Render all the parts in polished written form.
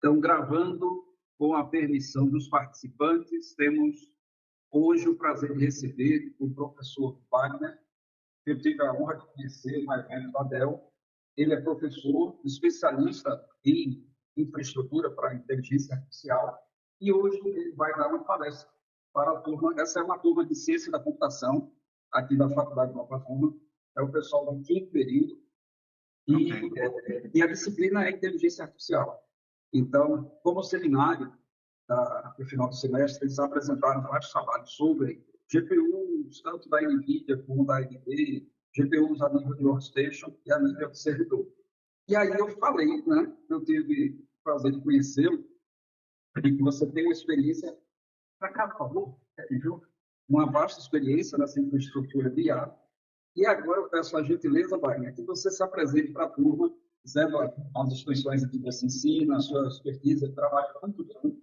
Então, gravando com a permissão dos participantes, temos hoje o prazer de receber o professor Wagner, que eu tive a honra de conhecer no evento da ADEL. Ele é professor, especialista em infraestrutura para inteligência artificial, e hoje ele vai dar uma palestra para a turma. Essa é uma turma de ciência da computação, aqui da Faculdade de Nova Roma, é o pessoal do quinto período, Ok. e a disciplina é inteligência artificial. Então, como seminário, no final do semestre, eles apresentaram vários trabalhos sobre GPUs, tanto da NVIDIA como da AMD, GPUs a nível de workstation e a nível de servidor. E aí eu falei, né? Eu tive o prazer de conhecê-lo, e que você tem uma experiência, para cá, por favor, viu? Uma vasta experiência nessa infraestrutura de IA. E agora eu peço a gentileza, Wagner, que você se apresente para a turma, dizendo as instituições aqui que você ensina, a sua expertise, trabalha tanto tempo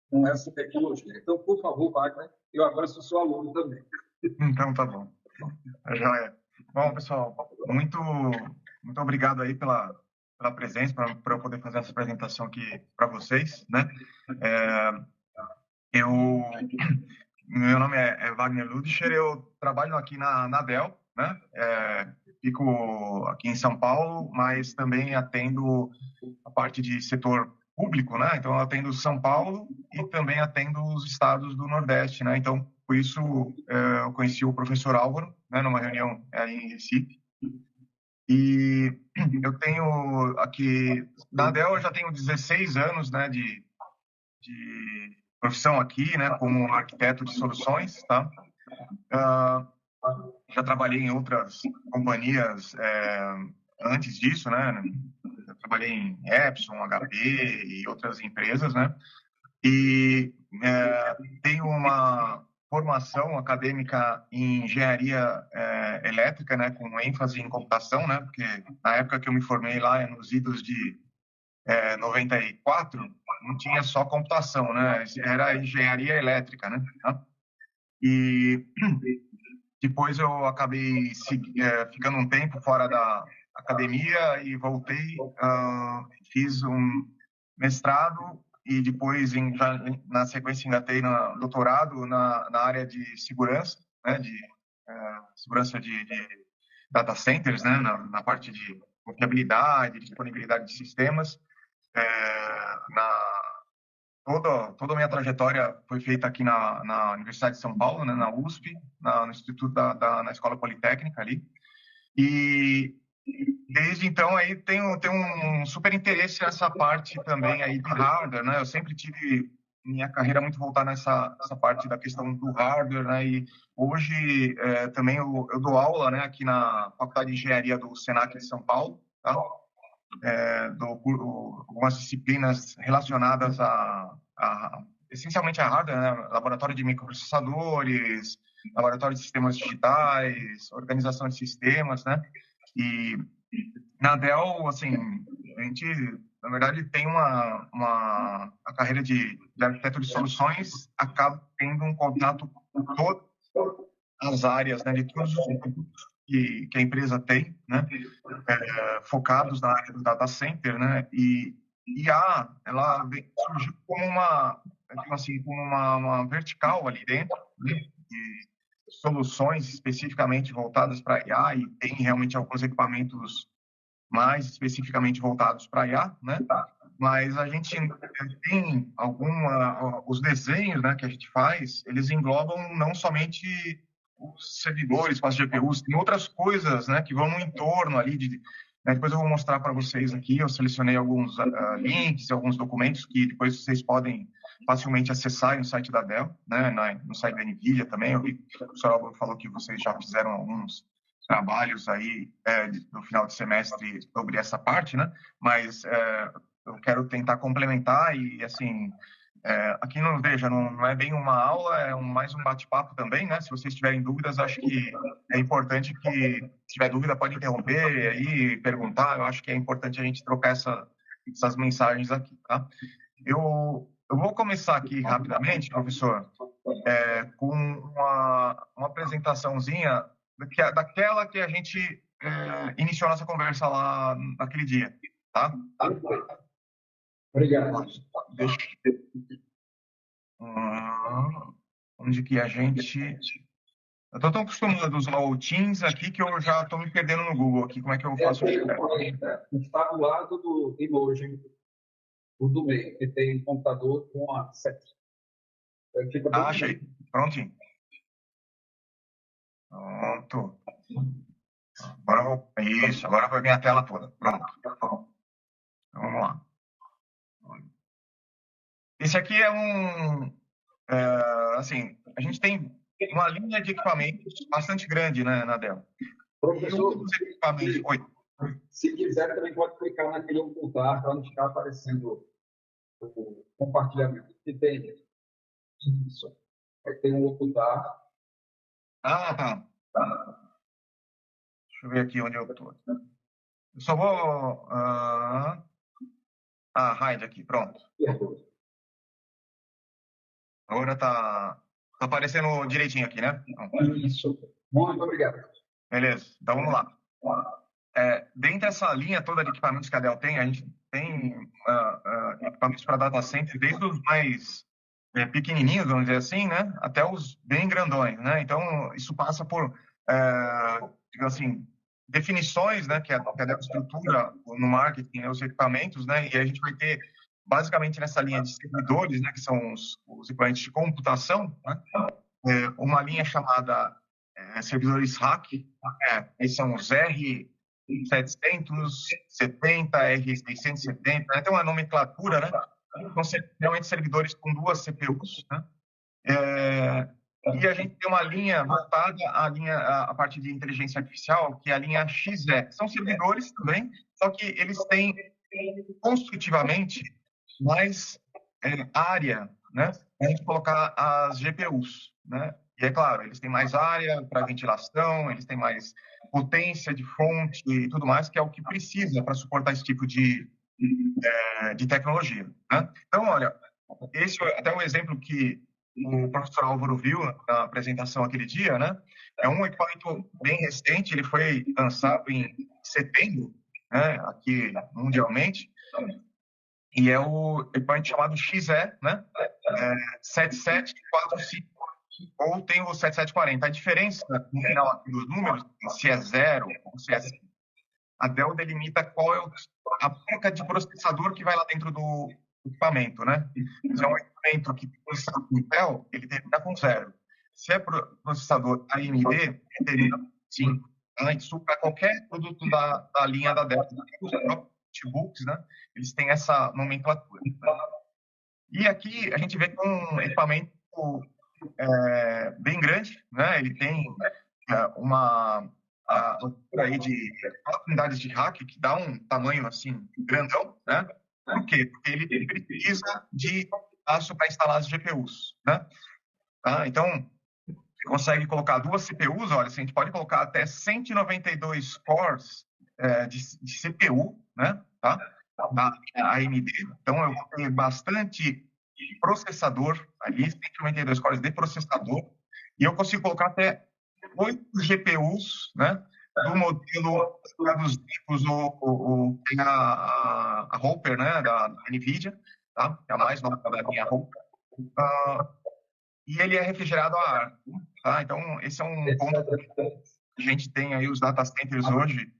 com essa tecnologia. Então, por favor, Wagner, eu agora sou seu aluno também. Então tá bom. Já é. Bom, pessoal, muito obrigado aí pela presença, para eu poder fazer essa apresentação aqui para vocês, né? É, eu, meu nome é Wagner Ludischer, eu trabalho aqui na Dell, né? Fico aqui em São Paulo, mas também atendo a parte de setor público, né? Então, eu atendo São Paulo e também atendo os estados do Nordeste, né? Então, por isso, eu conheci o professor Álvaro, né, numa reunião aí em Recife. E eu tenho aqui, na Dell, eu já tenho 16 anos, né, de profissão aqui, né, como arquiteto de soluções, tá? Já trabalhei em outras companhias antes disso, né? Eu trabalhei em Epson, HP e outras empresas, né? E tenho uma formação acadêmica em engenharia elétrica, né, com ênfase em computação, né, porque na época que eu me formei lá, nos idos de 94, não tinha só computação, né, era engenharia elétrica, né, tá? E depois eu acabei ficando um tempo fora da academia e voltei, fiz um mestrado e depois, na sequência, engatei no doutorado na área de segurança, né, de segurança de data centers, né, na parte de confiabilidade, disponibilidade de sistemas. Toda a minha trajetória foi feita aqui na Universidade de São Paulo, né, na USP, no Instituto na Escola Politécnica ali. E desde então aí tenho um super interesse nessa parte também aí de hardware, né? Eu sempre tive minha carreira muito voltada nessa parte da questão do hardware, né? E hoje também eu dou aula, né, aqui na Faculdade de Engenharia do Senac de São Paulo, tá? Dou algumas disciplinas relacionadas essencialmente a hardware, né? Laboratório de microprocessadores, laboratório de sistemas digitais, organização de sistemas, né? E na Dell, assim, a gente, na verdade, tem a carreira de arquiteto de soluções, acaba tendo um contato com todas as áreas, né, de todos os produtos que a empresa tem, né, focados na área do data center, né, e ela surgiu como assim, como uma vertical ali dentro, né, de soluções especificamente voltadas para IA, e tem realmente alguns equipamentos mais especificamente voltados para IA, né? Mas a gente tem os desenhos, né, que a gente faz, eles englobam não somente os servidores com as GPUs, tem outras coisas, né, que vão no entorno ali né, depois eu vou mostrar para vocês aqui, eu selecionei alguns links, alguns documentos que depois vocês podem facilmente acessar no site da Dell, né, no site da NVIDIA também. Eu vi que o professor Álvaro falou que vocês já fizeram alguns trabalhos aí no final de semestre sobre essa parte, né? Mas eu quero tentar complementar e, assim, aqui não é bem uma aula, mais um bate-papo também, né? Se vocês tiverem dúvidas, acho que é importante que, se tiver dúvida, pode interromper aí, perguntar. Eu acho que é importante a gente trocar essas mensagens aqui, tá? Eu vou começar aqui rapidamente, professor, com uma apresentaçãozinha daquela que a gente iniciou nossa conversa lá naquele dia, tá? Obrigado. Deixa, onde que a gente... Eu estou tão acostumado a usar o Teams aqui que eu já estou me perdendo no Google aqui. Como é que eu faço? Está do lado do emoji, o do meio, que tem um computador com a sete. Achei. Prontinho. Pronto. Isso, agora foi minha tela toda. Pronto. Então, vamos lá. Esse aqui é assim, a gente tem uma linha de equipamentos bastante grande, né, na Dell. Professor, Oi. Se quiser, também pode clicar naquele ocultar para não ficar aparecendo o compartilhamento. Que tem isso. Aí tem um ocultar. Tá. Deixa eu ver aqui onde eu estou. Eu só vou... hide aqui, pronto. Agora tá aparecendo direitinho aqui, né? Isso. Muito obrigado. Beleza, então vamos lá. Dentro dessa linha toda de equipamentos que a Dell tem, a gente tem equipamentos para data center, desde os mais pequenininhos, vamos dizer assim, né, até os bem grandões, né? Então, isso passa por, digamos assim, definições, né, que a Dell estrutura no marketing, né, os equipamentos, né, e a gente vai ter, basicamente, nessa linha de servidores, né, que são os equipamentos de computação, né, uma linha chamada servidores RAC, esses são os R770, R670, né? Tem uma nomenclatura, né? São realmente servidores com duas CPUs, né? E a gente tem uma linha voltada à parte de inteligência artificial, que é a linha XE. São servidores também, só que eles têm construtivamente mais área, né? A gente colocar as GPUs, né? E é claro, eles têm mais área para ventilação, eles têm mais potência de fonte e tudo mais, que é o que precisa para suportar esse tipo de tecnologia, né? Então, olha, esse é até um exemplo que o professor Álvaro viu na apresentação aquele dia, né? É um equipamento bem recente, ele foi lançado em setembro, né? Aqui mundialmente, e é o equipamento chamado XE, né? 7745, ou tem o 7740. A diferença no final aqui dos números, se é 0 ou se é 5, a Dell delimita qual é a placa de processador que vai lá dentro do equipamento, né? Se é um equipamento que tem processador Intel, ele termina com 0. Se é processador AMD, ele termina com 5. Isso para qualquer produto da linha da Dell, os próprios notebooks, né? Eles têm essa nomenclatura. Né? E aqui a gente vê que um equipamento bem grande, né? Ele tem uma altura aí de 4 unidades de rack, que dá um tamanho assim grandão, né? Por quê? Porque ele precisa de espaço para instalar as GPUs, né? Então, você consegue colocar duas CPUs, olha, a gente pode colocar até 192 cores de CPU, né? Tá? Da AMD. Então, eu vou ter bastante processador ali, 192 cores de processador, e eu consigo colocar até 8 GPUs, né? Do modelo dos tipos, a Hopper, né? Da NVIDIA, tá? É a mais nova da linha Hopper. E ele é refrigerado a ar, tá? Então, esse é um ponto que a gente tem aí os data centers hoje.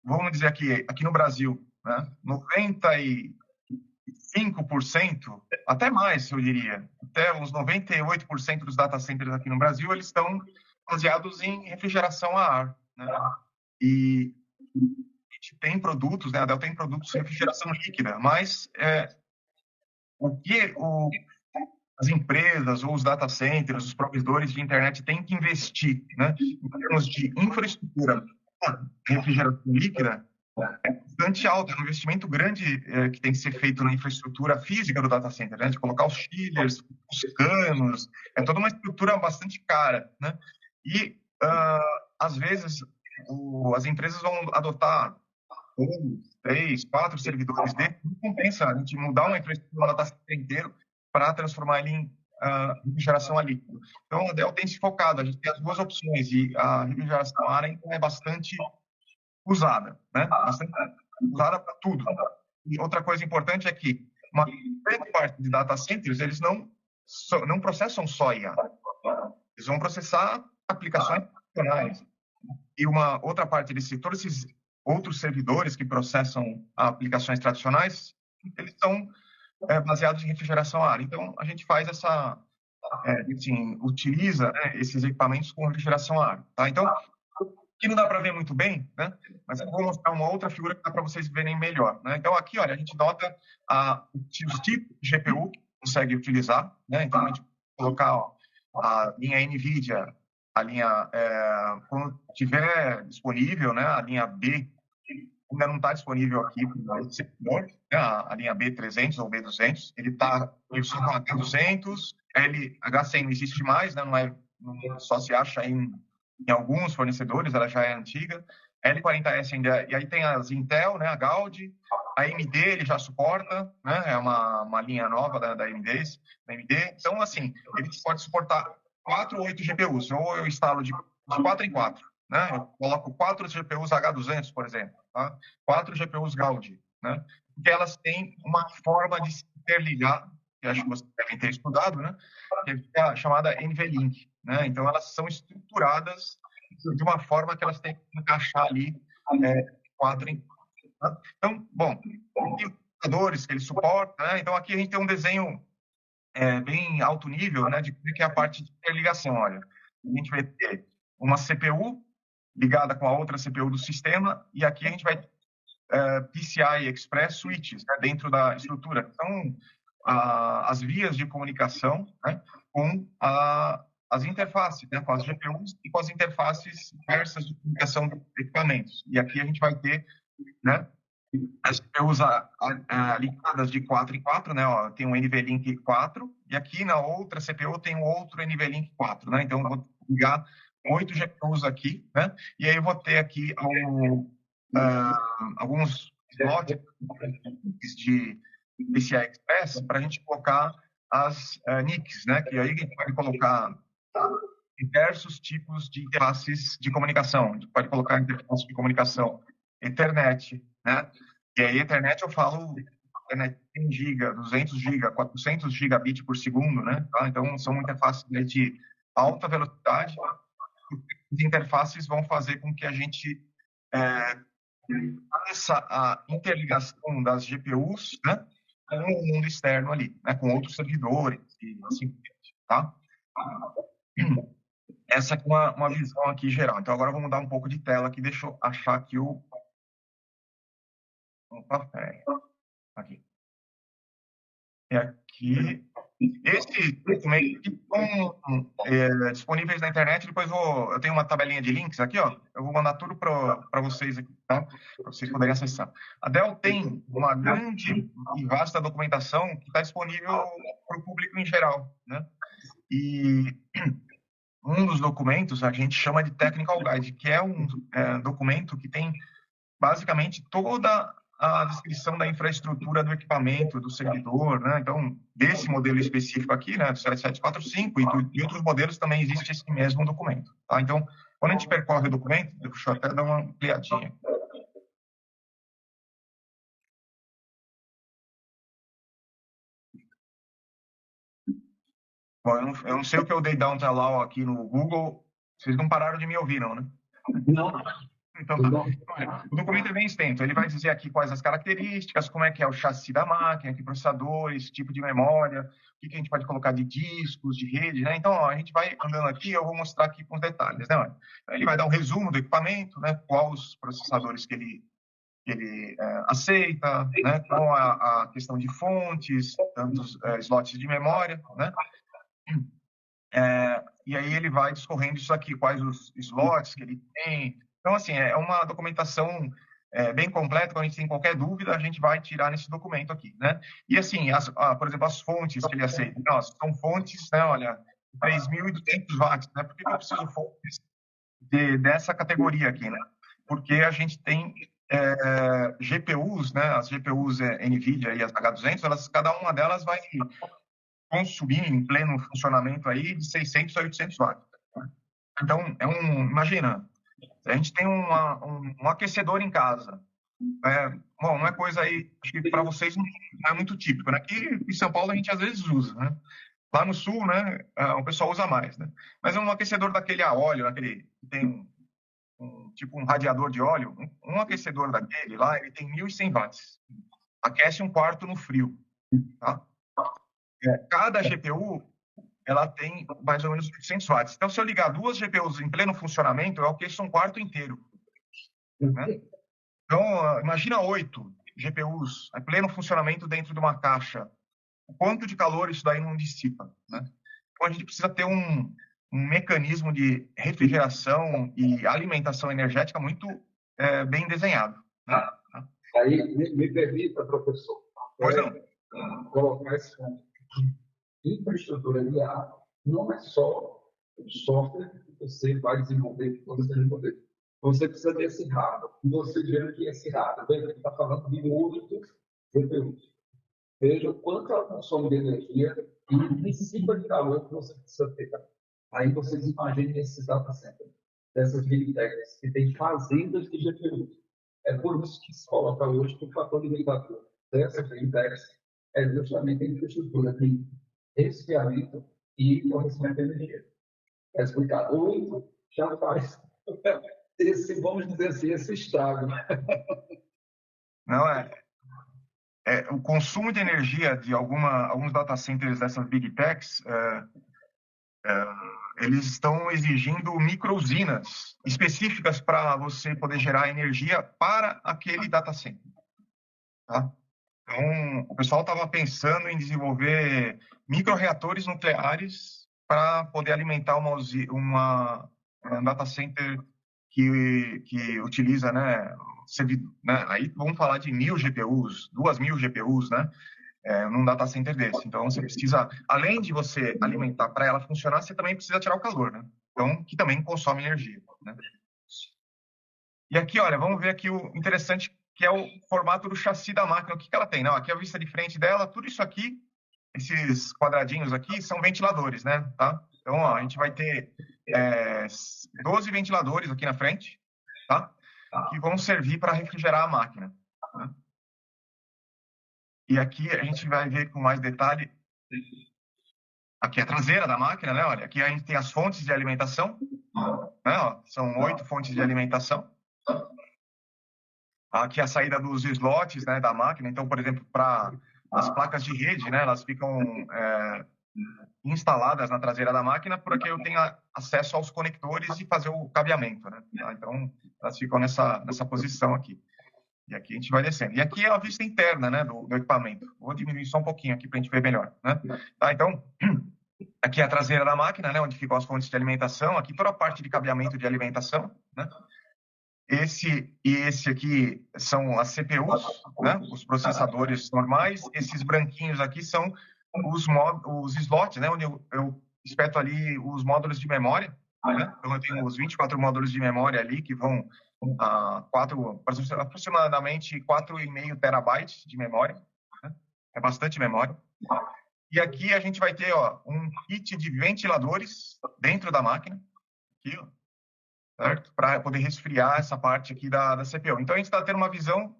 Vamos dizer aqui no Brasil, né? 95%, até mais, eu diria, até uns 98% dos data centers aqui no Brasil, eles estão baseados em refrigeração a ar, né? E a gente tem produtos, né? A Dell tem produtos de refrigeração líquida, mas o que as empresas ou os data centers, os provedores de internet têm que investir, né? Em termos de infraestrutura de refrigeração líquida, é bastante alto, é um investimento grande que tem que ser feito na infraestrutura física do data center, né? De colocar os chillers, os canos, é toda uma estrutura bastante cara, né? E, às vezes, as empresas vão adotar 1, 3, 4 servidores dele, não compensa a gente mudar uma infraestrutura do data center inteiro para transformar ele em refrigeração a líquido. Então, a Dell tem se focado, a gente tem as duas opções, e a refrigeração a ar é bastante usada, né? Bastante usada para tudo. E outra coisa importante é que uma grande parte de data centers, eles não processam só IA. Eles vão processar aplicações funcionais. E uma outra parte todos esses outros servidores que processam aplicações tradicionais, eles são baseados em refrigeração à ar. Então, a gente faz assim, utiliza, né, esses equipamentos com refrigeração à ar. Tá? Então, aqui não dá para ver muito bem, né? Mas eu vou mostrar uma outra figura que dá para vocês verem melhor. Né? Então, aqui, olha, a gente nota os tipos de GPU que consegue utilizar. Né? Então, a gente colocar a linha NVIDIA, a linha, quando tiver disponível, né, a linha B, ainda não está disponível aqui para esse setor, né, a linha B300 ou B200, ele está em H200, H100 não existe mais, né, não só se acha em alguns fornecedores, ela já é antiga, L40S ainda, e aí tem as Intel, né, a Gaudi, a AMD ele já suporta, né, é uma linha nova da AMD, então assim, ele pode suportar 4 ou 8 GPUs, ou eu instalo de 4 em 4, né, eu coloco 4 GPUs H200, por exemplo, tá? 4 GPUs Gaudi, né, porque elas têm uma forma de se interligar, que acho que vocês devem ter estudado, né, que é a chamada NVLink, né, então elas são estruturadas de uma forma que elas têm que encaixar ali 4 em 4. Então, bom, tem os computadores que ele suporta, né? Então aqui a gente tem um desenho bem alto nível, né, de que é a parte de interligação. Olha, a gente vai ter uma CPU ligada com a outra CPU do sistema e aqui a gente vai PCI Express switches, né, dentro da estrutura. Então, as vias de comunicação, né, com as interfaces, né, com as GPUs e com as interfaces diversas de comunicação de equipamentos. E aqui a gente vai ter, né, as GPUs ligadas de 4 em 4, né, ó, tem um NVLink 4 e aqui na outra CPU tem um outro NVLink 4, né, então eu vou ligar 8 GPUs aqui, né, e aí eu vou ter aqui alguns slots de PCI Express para a gente colocar as NICs, né? Que aí a gente pode colocar diversos tipos de interfaces de comunicação. A gente pode colocar interface de comunicação Ethernet, né? E aí Ethernet eu falo Ethernet 100 GB, 200 GB, 400 gigabit por segundo, né? Tá? Então são interfaces de alta velocidade. As interfaces vão fazer com que a gente faça a interligação das GPUs, né, com o mundo externo ali, né, com outros servidores e assim por diante, tá? Essa é uma visão aqui geral. Então, agora eu vou mudar um pouco de tela aqui, deixa eu achar aqui o... Opa, aqui. E aqui... Esses documentos estão disponíveis na internet, depois eu tenho uma tabelinha de links aqui, ó, eu vou mandar tudo para vocês aqui, tá? Para vocês poderem acessar. A Dell tem uma grande e vasta documentação que está disponível para o público em geral, né? E um dos documentos a gente chama de Technical Guide, que é um documento que tem basicamente toda a descrição da infraestrutura do equipamento, do servidor, né? Então, desse modelo específico aqui, né, do 7745 e outros modelos também existe esse mesmo documento, tá? Então, quando a gente percorre o documento, deixa eu até dar uma ampliadinha. Bom, eu não sei o que eu dei down to aqui no Google, vocês não pararam de me ouvir, não, né? Não. Então, o documento é bem extenso. Ele vai dizer aqui quais as características, como é que é o chassi da máquina, que processadores, tipo de memória, o que a gente pode colocar de discos, de rede, né? Então, ó, a gente vai andando aqui, eu vou mostrar aqui com os detalhes, né? Ele vai dar um resumo do equipamento, né? Quais os processadores que ele aceita, né? Qual a questão de fontes, tantos slots de memória, né? E aí ele vai discorrendo isso aqui, quais os slots que ele tem. Então, assim, é uma documentação bem completa. Quando a gente tem qualquer dúvida, a gente vai tirar nesse documento aqui, né? E, assim, por exemplo, as fontes que ele aceita. Nossa, são fontes, né, olha, 3.200 watts, né? Por que eu preciso de fontes dessa categoria aqui, né? Porque a gente tem GPUs, né? As GPUs NVIDIA e as H200, cada uma delas vai consumir em pleno funcionamento aí de 600 a 800 watts. Então, imagina, a gente tem um aquecedor em casa, Bom, não é coisa aí, acho que para vocês não é muito típico, né? Aqui em São Paulo a gente às vezes usa, né? Lá no sul, né, o pessoal usa mais, né? Mas é um aquecedor daquele a óleo, aquele que tem tipo um radiador de óleo, um aquecedor daquele lá, ele tem 1.100 watts. Aquece um quarto no frio, tá? Cada GPU, ela tem mais ou menos 800 watts. Então, se eu ligar duas GPUs em pleno funcionamento, eu aqueço um quarto inteiro, né? Então, imagina 8 GPUs em pleno funcionamento dentro de uma caixa. O quanto de calor isso daí não dissipa, né? Então, a gente precisa ter um mecanismo de refrigeração e alimentação energética muito bem desenhado, né? Aí, me permita, professor, Pois não. colocar esse ponto. Infraestrutura de IA não é só o software que você vai desenvolver, que você vai desenvolver. Você precisa desse hardware. E você vê que esse hardware, ele está falando de muitos GPUs. Veja o quanto ela consome de energia e o princípio de calor que você precisa ter. Aí vocês imaginem esses data centers, dessas big techs, que tem fazendas de GPUs. É por isso que se coloca hoje que o fator limitador dessas big techs é justamente a infraestrutura de resfriamento e fornecimento de energia. É explicar. Ou já faz esse, vamos dizer assim, esse estrago. Não o consumo de energia de alguns data centers dessas big techs, eles estão exigindo micro-usinas específicas para você poder gerar energia para aquele data center, tá? Então, o pessoal estava pensando em desenvolver microreatores nucleares para poder alimentar um data center que utiliza, né, aí vamos falar de 1.000 GPUs, 2.000 GPUs, né, num data center desse. Então, você precisa, além de você alimentar para ela funcionar, você também precisa tirar o calor, né? Então, que também consome energia, né? E aqui, olha, vamos ver aqui o interessante, que é o formato do chassi da máquina. O que ela tem? Não, aqui é a vista de frente dela, tudo isso aqui, esses quadradinhos aqui, são ventiladores, né? Tá? Então, ó, a gente vai ter 12 ventiladores aqui na frente, tá? Que vão servir para refrigerar a máquina, né? E aqui a gente vai ver com mais detalhe. Aqui é a traseira da máquina, né? Olha, aqui a gente tem as fontes de alimentação, né? Ó, são 8 fontes de alimentação. Aqui a saída dos slots, né, da máquina. Então, por exemplo, para as placas de rede, né, elas ficam instaladas na traseira da máquina, porque eu tenho acesso aos conectores e fazer o cabeamento, né? Tá? Então, elas ficam nessa posição aqui. E aqui a gente vai descendo. E aqui é a vista interna, né, do equipamento. Vou diminuir só um pouquinho aqui para a gente ver melhor, né? Tá, então, aqui é a traseira da máquina, né, onde ficam as fontes de alimentação. Aqui toda a parte de cabeamento de alimentação, né? Esse e esse aqui são as CPUs, né? Os processadores normais. Esses branquinhos aqui são os slots, né? Onde eu espeto ali os módulos de memória, né? Então, eu tenho os 24 módulos de memória ali que vão a aproximadamente 4,5 terabytes de memória, né? É bastante memória. E aqui a gente vai ter, ó, um kit de ventiladores dentro da máquina, aqui, ó, certo? Para poder resfriar essa parte aqui da CPU. Então, a gente está tendo uma visão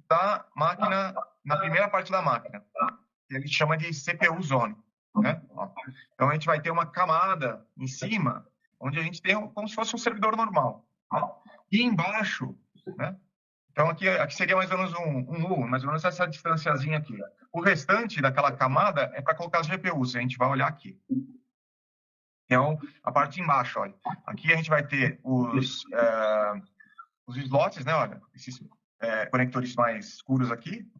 da máquina na primeira parte da máquina, que ele chama de CPU Zone, né? Então, a gente vai ter uma camada em cima, onde a gente tem como se fosse um servidor normal, né? E embaixo, né? Então, aqui seria mais ou menos um U, mais ou menos essa distânciazinha aqui. O restante daquela camada é para colocar as GPUs, a gente vai olhar aqui. Então, a parte de embaixo, olha. Aqui a gente vai ter os slots, né? Olha, esses conectores mais escuros aqui.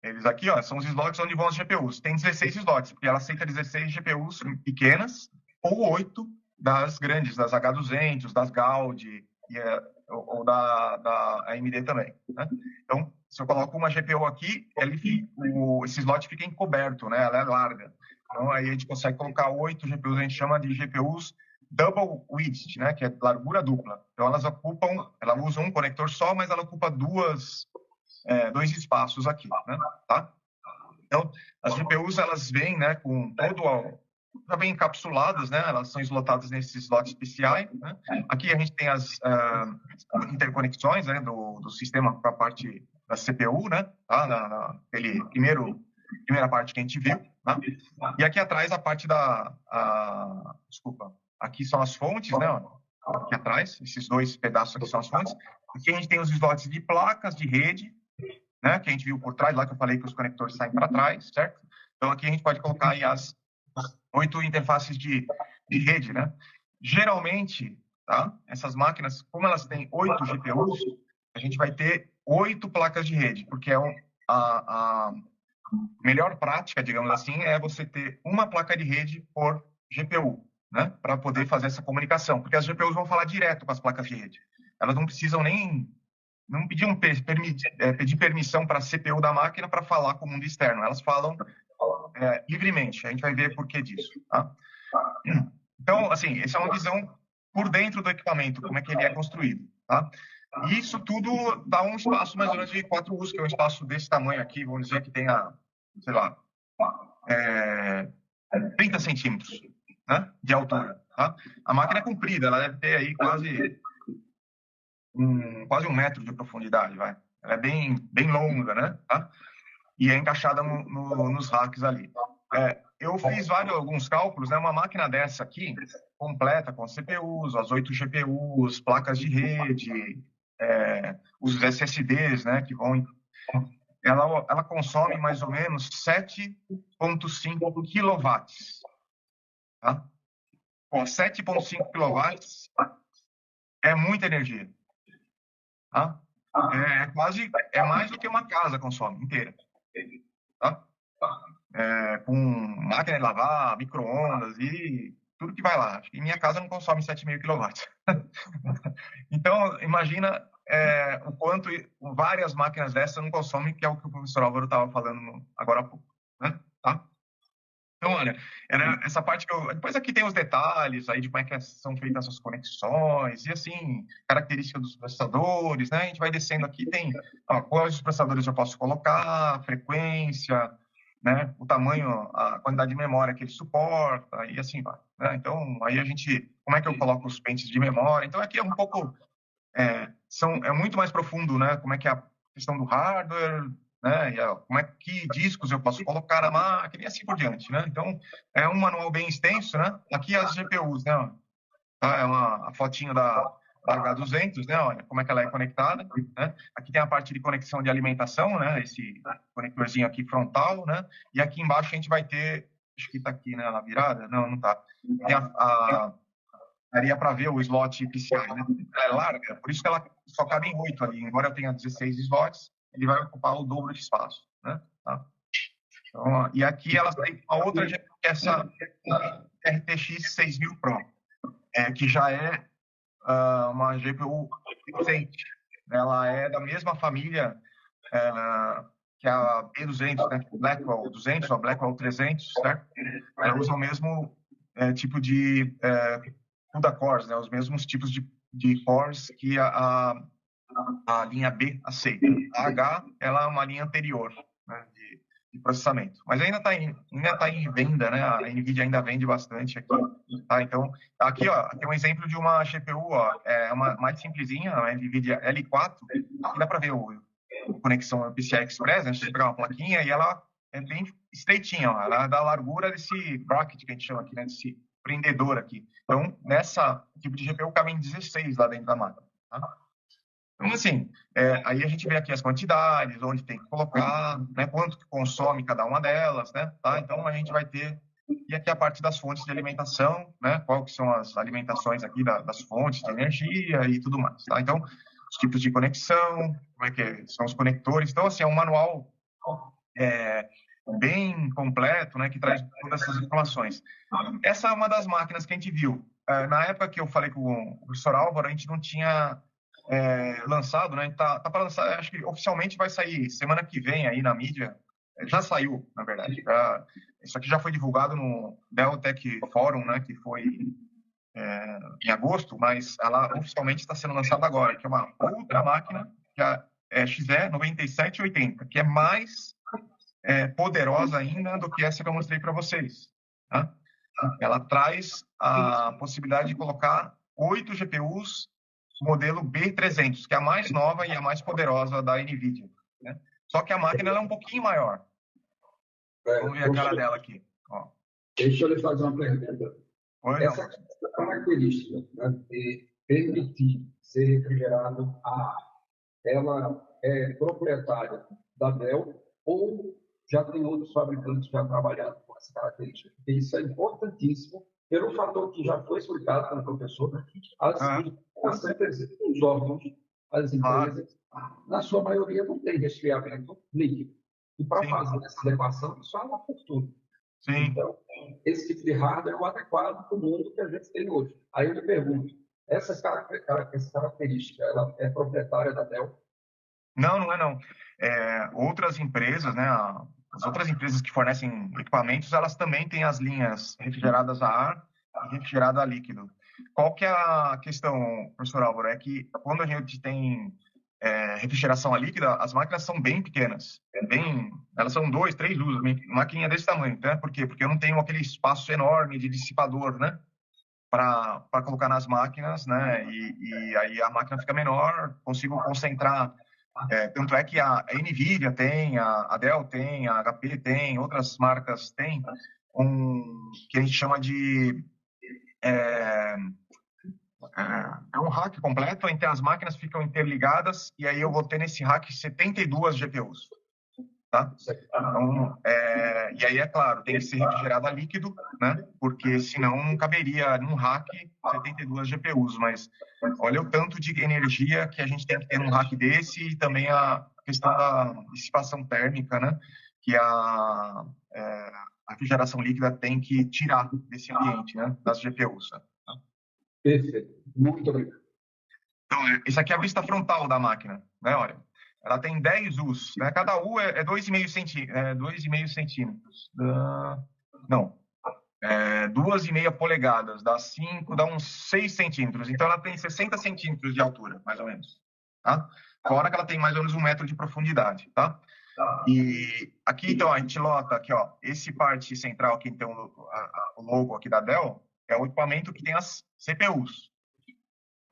Eles aqui, ó, são os slots onde vão as GPUs. Tem 16 slots, porque ela aceita 16 GPUs pequenas ou 8 das grandes, das H200, das Gaudi ou da AMD também, né? Então, se eu coloco uma GPU aqui, esse slot fica encoberto, né? Ela é larga. Então, aí a gente consegue colocar 8 GPUs, a gente chama de GPUs double width, né? Que é largura dupla. Então, ela usa um conector só, mas ela ocupa dois espaços aqui, né? Tá? Então, as GPUs, elas vêm, né, com todo já vêm encapsuladas, né? Elas são eslotadas nesses slots PCI, né? Aqui a gente tem as interconexões, né, do sistema para a parte da CPU, né? Tá? Naquele primeira parte que a gente viu, tá? E aqui atrás a parte desculpa, aqui são as fontes, né? Aqui atrás, esses dois pedaços aqui são as fontes. Aqui a gente tem os slots de placas de rede, né? Que a gente viu por trás, lá que eu falei que os conectores saem para trás, certo? Então aqui a gente pode colocar aí as 8 interfaces de rede, né? Geralmente, tá? Essas máquinas, como elas têm 8 GPUs, a gente vai ter 8 placas de rede, porque a melhor prática, digamos assim, é você ter uma placa de rede por GPU, né? Para poder fazer essa comunicação, porque as GPUs vão falar direto com as placas de rede. Elas não precisam não pedir permissão para a CPU da máquina para falar com o mundo externo. Elas falam livremente. A gente vai ver por que disso. Tá? Então, assim, essa é uma visão por dentro do equipamento, como é que ele é construído. Tá? E isso tudo dá um espaço mais ou menos de 4 usos, que é um espaço desse tamanho aqui, vamos dizer que tenha, sei lá, 30 centímetros, né, de altura. Tá? A máquina é comprida, ela deve ter aí quase 1 metro de profundidade, vai. Ela é bem longa, né? Tá? E é encaixada nos racks ali. Eu fiz alguns cálculos, né? Uma máquina dessa aqui, completa com CPUs, as 8 GPUs, placas de rede, os SSDs, né? Que vão... Ela consome mais ou menos 7,5 quilowatts. Tá? Com 7,5 quilowatts é muita energia. Tá? É mais do que uma casa consome inteira. Tá? Com máquina de lavar, micro-ondas e tudo que vai lá. Acho que em minha casa não consome 7,5 kW. Então, imagina o quanto várias máquinas dessas não consomem, que é o que o professor Álvaro estava falando agora há pouco. Né? Tá? Então, olha, era essa parte que depois aqui tem os detalhes aí de como é que são feitas essas conexões e, assim, características dos processadores, né? A gente vai descendo aqui, tem quais processadores eu posso colocar, frequência, né? O tamanho, a quantidade de memória que ele suporta e assim vai. Né? Então, aí como é que eu coloco os pentes de memória? Então, aqui é um pouco, é muito mais profundo, né? Como é que é a questão do hardware, né? Como é que discos eu posso colocar na máquina e assim por diante, né? Então, é um manual bem extenso, né? Aqui as GPUs, né? Tá? A fotinho da H200, né? Olha como é que ela é conectada, né? Aqui tem a parte de conexão de alimentação, né? Esse conectorzinho aqui frontal, né? E aqui embaixo a gente vai ter, acho que tá aqui, né? Ela virada? Não tá. Tem daria para ver o slot PCI, né? Ela é larga, por isso que ela só cabe em 8 ali. Embora eu tenha 16 slots, ele vai ocupar o dobro de espaço, né? Tá? Então, e aqui ela tem uma outra, essa RTX 6000 Pro, que já é uma GPU recente. Ela é da mesma família que a B200, né? Blackwell 200 ou Blackwell 300, certo? Ela usa o mesmo tipo de CUDA cores, né? Os mesmos tipos de cores que a linha B aceita. A H, ela é uma linha anterior, né, de processamento. Mas ainda está em venda, né? A NVIDIA ainda vende bastante aqui. Tá? Então, aqui ó, tem um exemplo de uma GPU, ó, uma mais simplesinha, a NVIDIA L4. Aqui dá para ver a conexão PCI Express, né? A gente pegar uma plaquinha e ela é bem estreitinha, ó, ela é da largura desse bracket que a gente chama aqui, né? Desse prendedor aqui. Então, nessa tipo de GPU cabem 16 lá dentro da máquina. Tá? Então, assim, aí a gente vê aqui as quantidades, onde tem que colocar, né, quanto que consome cada uma delas, né, tá? Então, a gente vai ter... E aqui a parte das fontes de alimentação, né, qual que são as alimentações aqui das fontes de energia e tudo mais, tá? Então, os tipos de conexão, como é que são os conectores. Então, assim, é um manual bem completo, né, que traz todas essas informações. Essa é uma das máquinas que a gente viu. Na época que eu falei com o professor Álvaro, a gente não tinha lançado, né? Tá para lançar, acho que oficialmente vai sair semana que vem aí na mídia. Já saiu, na verdade. Isso aqui já foi divulgado no Dell Tech Forum, né? Que foi em agosto, mas ela oficialmente está sendo lançada agora, que é uma outra máquina, que é XE 9780, que é mais poderosa ainda do que essa que eu mostrei para vocês. Tá? ela traz a possibilidade de colocar 8 GPUs modelo B300, que é a mais nova e a mais poderosa da NVIDIA, né? Só que a máquina ela é um pouquinho maior. Vamos ver a cara dela aqui. Ó. Deixa eu lhe fazer uma pergunta. Essa característica, né, de permitir ser refrigerado a ar, ela é proprietária da Dell ou já tem outros fabricantes já trabalhando com essa característica? Porque isso é importantíssimo pelo fator que já foi explicado pelo professor, né? Os órgãos, as empresas, na sua maioria, não tem resfriamento líquido. E para fazer essa elevação, isso é uma fortuna. Sim. Então, esse tipo de hardware é o adequado para o mundo que a gente tem hoje. Aí eu lhe pergunto, essa característica, ela é proprietária da Dell? Não, não é não. Outras empresas, né, as outras empresas que fornecem equipamentos, elas também têm as linhas refrigeradas a ar e refrigerada a líquido. Qual que é a questão, professor Álvaro? É que quando a gente tem refrigeração a líquida, as máquinas são bem pequenas. Elas são 2, 3 usos, maquininha desse tamanho, né? Por quê? Porque eu não tenho aquele espaço enorme de dissipador, né? Para colocar nas máquinas, né? E aí a máquina fica menor, consigo concentrar. Tanto é que a NVIDIA tem, a Dell tem, a HP tem, outras marcas têm, que a gente chama de um rack completo, em que as máquinas ficam interligadas, e aí eu vou ter nesse rack 72 GPUs. Tá? Então, e aí, é claro, tem que ser refrigerado a líquido, né? Porque senão não caberia num rack 72 GPUs, mas olha o tanto de energia que a gente tem que ter num rack desse e também a questão da dissipação térmica, né? Que a refrigeração líquida tem que tirar desse ambiente, né? Das GPUs. Né? Perfeito. Muito obrigado. Então, isso aqui é a vista frontal da máquina, né? Olha. Ela tem 10 Us, né? Cada U é 2,5 centímetros. Não, 2,5 polegadas, dá uns 6 centímetros. Então, ela tem 60 centímetros de altura, mais ou menos. Tá? Fora que ela tem mais ou menos 1 metro de profundidade, tá? E aqui, então, a gente nota aqui, ó, esse parte central aqui, então, o logo aqui da Dell, é o equipamento que tem as CPUs.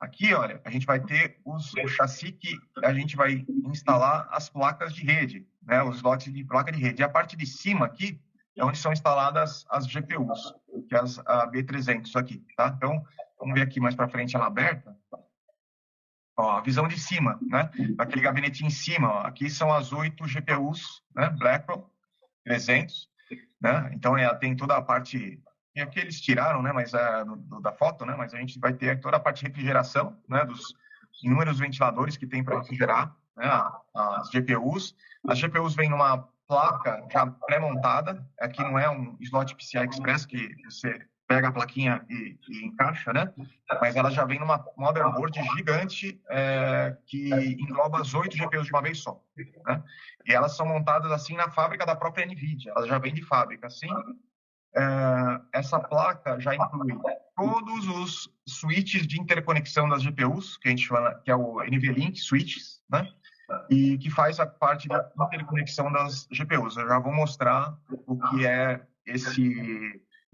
Aqui, olha, a gente vai ter o chassi que a gente vai instalar as placas de rede, né, os slots de placa de rede. E a parte de cima aqui é onde são instaladas as GPUs, que é a B300 aqui, tá? Então, vamos ver aqui mais para frente ela aberta. Ó, a visão de cima, né? Aquele gabinetinho em cima, ó, aqui são as 8 GPUs, né? Blackwell 300, né? Então, tem toda a parte... E aqui eles tiraram, né, mas da foto, né, mas a gente vai ter toda a parte de refrigeração, né, dos inúmeros ventiladores que tem para refrigerar, né, as GPUs. As GPUs vêm numa placa já pré-montada. Aqui não é um slot PCI Express que você pega a plaquinha e encaixa, né, mas ela já vem numa motherboard gigante que engloba as 8 GPUs de uma vez só, né? E elas são montadas assim na fábrica da própria NVIDIA. Ela já vem de fábrica, assim. Essa placa já inclui todos os switches de interconexão das GPUs, que a gente chama, que é o NVLink switches, né? E que faz a parte da interconexão das GPUs. Eu já vou mostrar o que é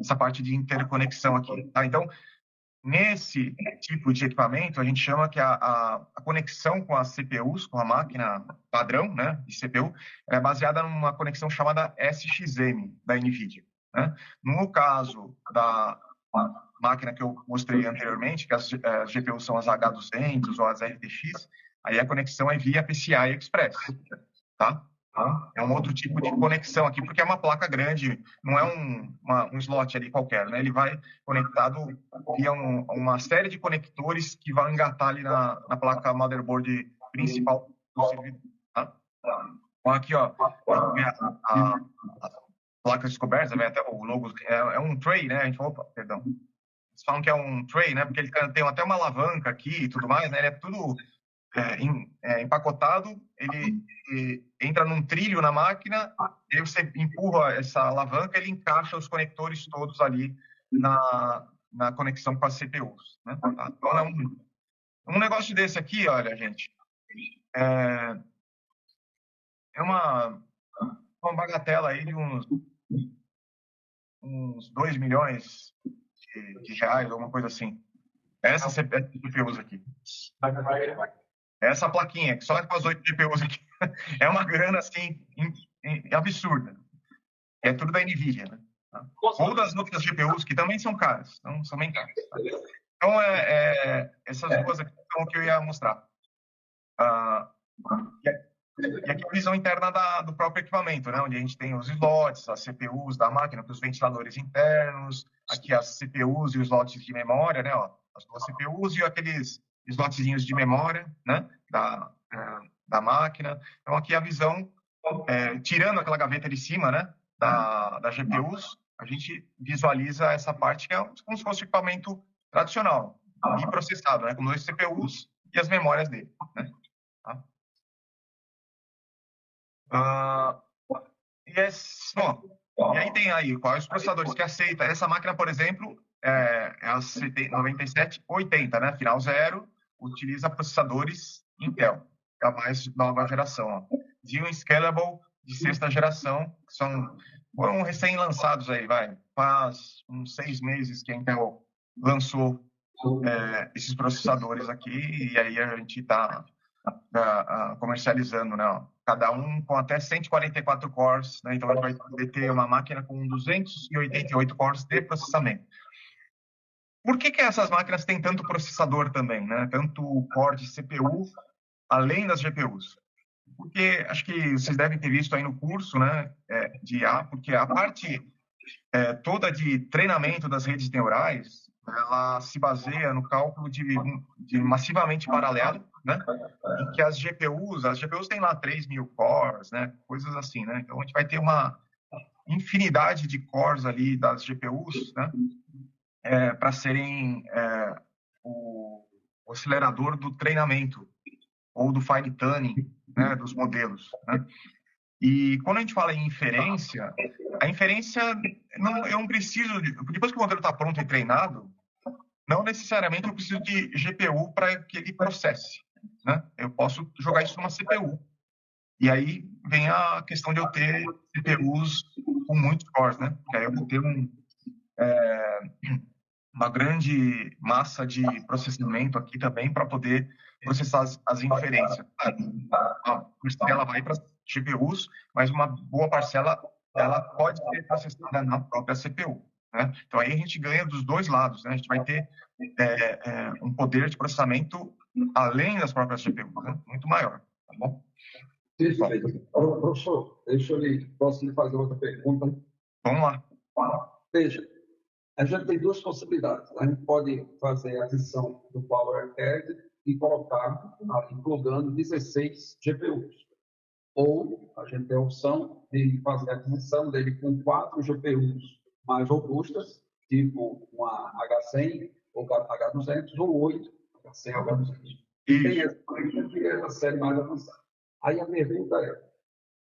essa parte de interconexão aqui, tá? Então, nesse tipo de equipamento, a gente chama que a conexão com as CPUs, com a máquina padrão, né, de CPU, é baseada numa conexão chamada SXM da NVIDIA. Né? No caso da máquina que eu mostrei anteriormente, que as GPUs são as H200 ou as RTX, aí a conexão é via PCI Express, tá? É um outro tipo de conexão aqui, porque é uma placa grande, não é um slot ali qualquer, né? Ele vai conectado via uma série de conectores que vão engatar ali na placa motherboard principal do servidor, tá? Então aqui, ó, a placa descoberta, vem até o logo, é um tray, né? A gente falou, perdão. Eles falam que é um tray, né? Porque ele tem até uma alavanca aqui e tudo mais, né? Ele é tudo empacotado, ele entra num trilho na máquina, aí você empurra essa alavanca, ele encaixa os conectores todos ali na conexão com as CPUs. Né? Tá? Então, um negócio desse aqui, olha, gente, é uma bagatela aí de uns uns 2 milhões de reais, alguma coisa assim. Essa GPUs aqui. Essa plaquinha, que só com as 8 GPUs aqui, é uma grana, assim, absurda. É tudo da NVIDIA, né? Ou das outras GPUs, que também são caras, são bem caras. Tá? Então, essas duas aqui são o que eu ia mostrar. E aqui a visão interna do próprio equipamento, né? Onde a gente tem os slots, as CPUs da máquina, com os ventiladores internos, aqui as CPUs e os slots de memória, né? Ó, as duas CPUs e aqueles slotzinhos de memória, né? Da máquina. Então, aqui a visão, tirando aquela gaveta de cima, né? Da GPUs, a gente visualiza essa parte que é como se fosse um equipamento tradicional e processado, né? Com 2 CPUs e as memórias dele, né? Tá? E aí tem aí quais os processadores que aceita. Essa máquina, por exemplo, é a 9780, né? Final 0, utiliza processadores Intel, que é a mais nova geração. Ó. Xeon Scalable de 6ª geração, que foram recém-lançados aí, faz uns 6 meses que a Intel lançou esses processadores aqui, e aí a gente está comercializando, né? Ó. Cada um com até 144 cores, né? Então a gente vai poder ter uma máquina com 288 cores de processamento. Por que essas máquinas têm tanto processador também, né? Tanto core de CPU, além das GPUs? Porque acho que vocês devem ter visto aí no curso, né? De IA, porque a parte toda de treinamento das redes neurais, ela se baseia no cálculo de massivamente paralelo, né? Em que as GPUs têm lá 3.000 cores, né? Coisas assim, né? Então a gente vai ter uma infinidade de cores ali das GPUs, né? Para serem o acelerador do treinamento ou do fine tuning, né? Dos modelos, né? E quando a gente fala em inferência, a inferência eu não preciso depois que o modelo está pronto e treinado, não necessariamente eu preciso de GPU para que ele processe, né? Eu posso jogar isso numa CPU. E aí vem a questão de eu ter CPUs com muitos cores, né? Porque aí eu vou ter uma grande massa de processamento aqui também para poder processar as inferências. A parcela vai para GPUs, mas uma boa parcela ela pode ser processada na própria CPU. Né? Então aí a gente ganha dos dois lados, né? A gente vai ter um poder de processamento além das próprias GPUs, né? Muito maior, tá bom? Perfeito. Professor, posso lhe fazer outra pergunta? Vamos lá. Veja, a gente tem duas possibilidades. A gente pode fazer a aquisição do Power Card e colocar, plugando 16 GPUs. Ou a gente tem a opção de fazer a aquisição dele com 4 GPUs mais robustas, tipo uma H100 ou H200, ou 8 H100 ou H200. E tem essa série mais avançada. Aí a pergunta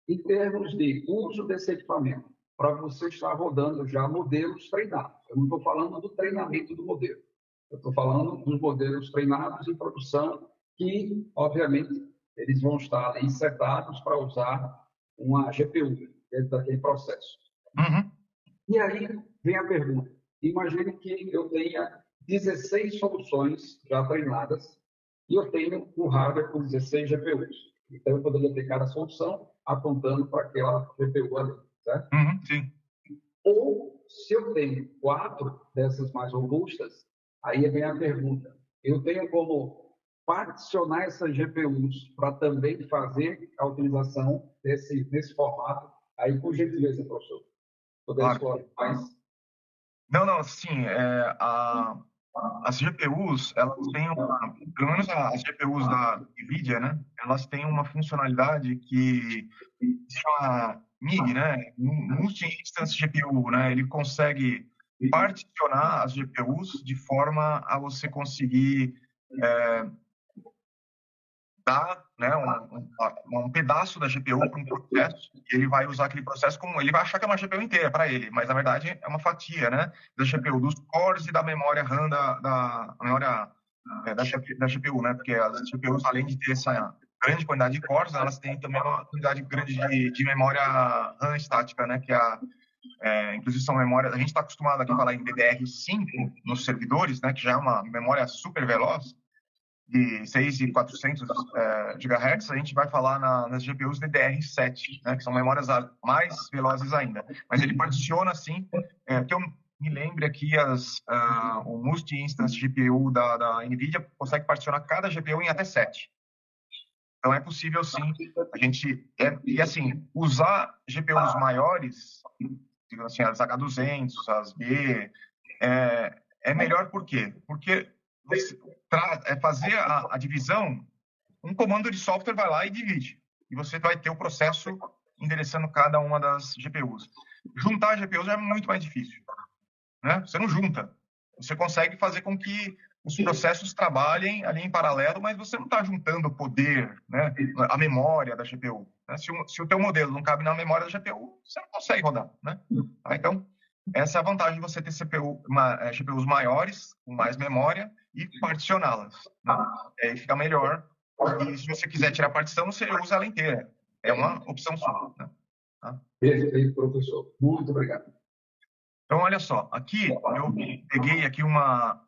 em termos de uso desse equipamento, para você estar rodando já modelos treinados. Eu não estou falando do treinamento do modelo. Eu estou falando dos modelos treinados em produção que, obviamente, eles vão estar ali setados para usar uma GPU dentro daquele processo. Uhum. E aí vem a pergunta. Imagine que eu tenha 16 soluções já treinadas e eu tenho um hardware com 16 GPUs. Então, eu poderia ter cada solução apontando para aquela GPU ali, certo? Uhum, sim. Ou, se eu tenho 4 dessas mais robustas, aí vem a pergunta. Eu tenho como particionar essas GPUs para também fazer a utilização desse formato? Aí, por gentileza, professor, poder explorar mais? Não, sim. As GPUs, elas têm pelo menos as GPUs da NVIDIA, né? Elas têm uma funcionalidade que se chama MIG, né? Multi-Instance GPU, né? Ele consegue particionar as GPUs de forma a você conseguir dar, né, um pedaço da GPU para um processo, e ele vai usar aquele processo como ele vai achar que é uma GPU inteira para ele, mas na verdade é uma fatia, né, da GPU, dos cores e da memória RAM da memória da GPU, né, porque as GPUs, além de ter essa grande quantidade de cores, elas têm também uma quantidade grande de memória RAM estática, né, que é inclusive são memórias, a gente está acostumado aqui a falar em DDR5 nos servidores, né, que já é uma memória super veloz, de 6.400 GHz, a gente vai falar nas GPUs DDR7, né, que são memórias mais velozes ainda. Mas ele particiona assim, que eu me lembre aqui, o multi-instance GPU da NVIDIA consegue particionar cada GPU em até 7. Então é possível sim, a gente, e assim, usar GPUs maiores, digamos assim, as H200, as B, é melhor por quê? Porque fazer a divisão, um comando de software vai lá e divide. E você vai ter o processo endereçando cada uma das GPUs. Juntar GPUs é muito mais difícil, né? Você não junta. Você consegue fazer com que os processos trabalhem ali em paralelo, mas você não está juntando o poder, né? A memória da GPU. Né? Se o teu modelo não cabe na memória da GPU, você não consegue rodar, né? Então, essa é a vantagem de você ter GPUs maiores, com mais memória, e particioná-las. Né? Aí fica melhor. E se você quiser tirar a partição, você usa ela inteira. É uma opção sua. Né? Tá? Perfeito, professor. Muito obrigado. Então, olha só. Aqui, eu peguei aqui uma...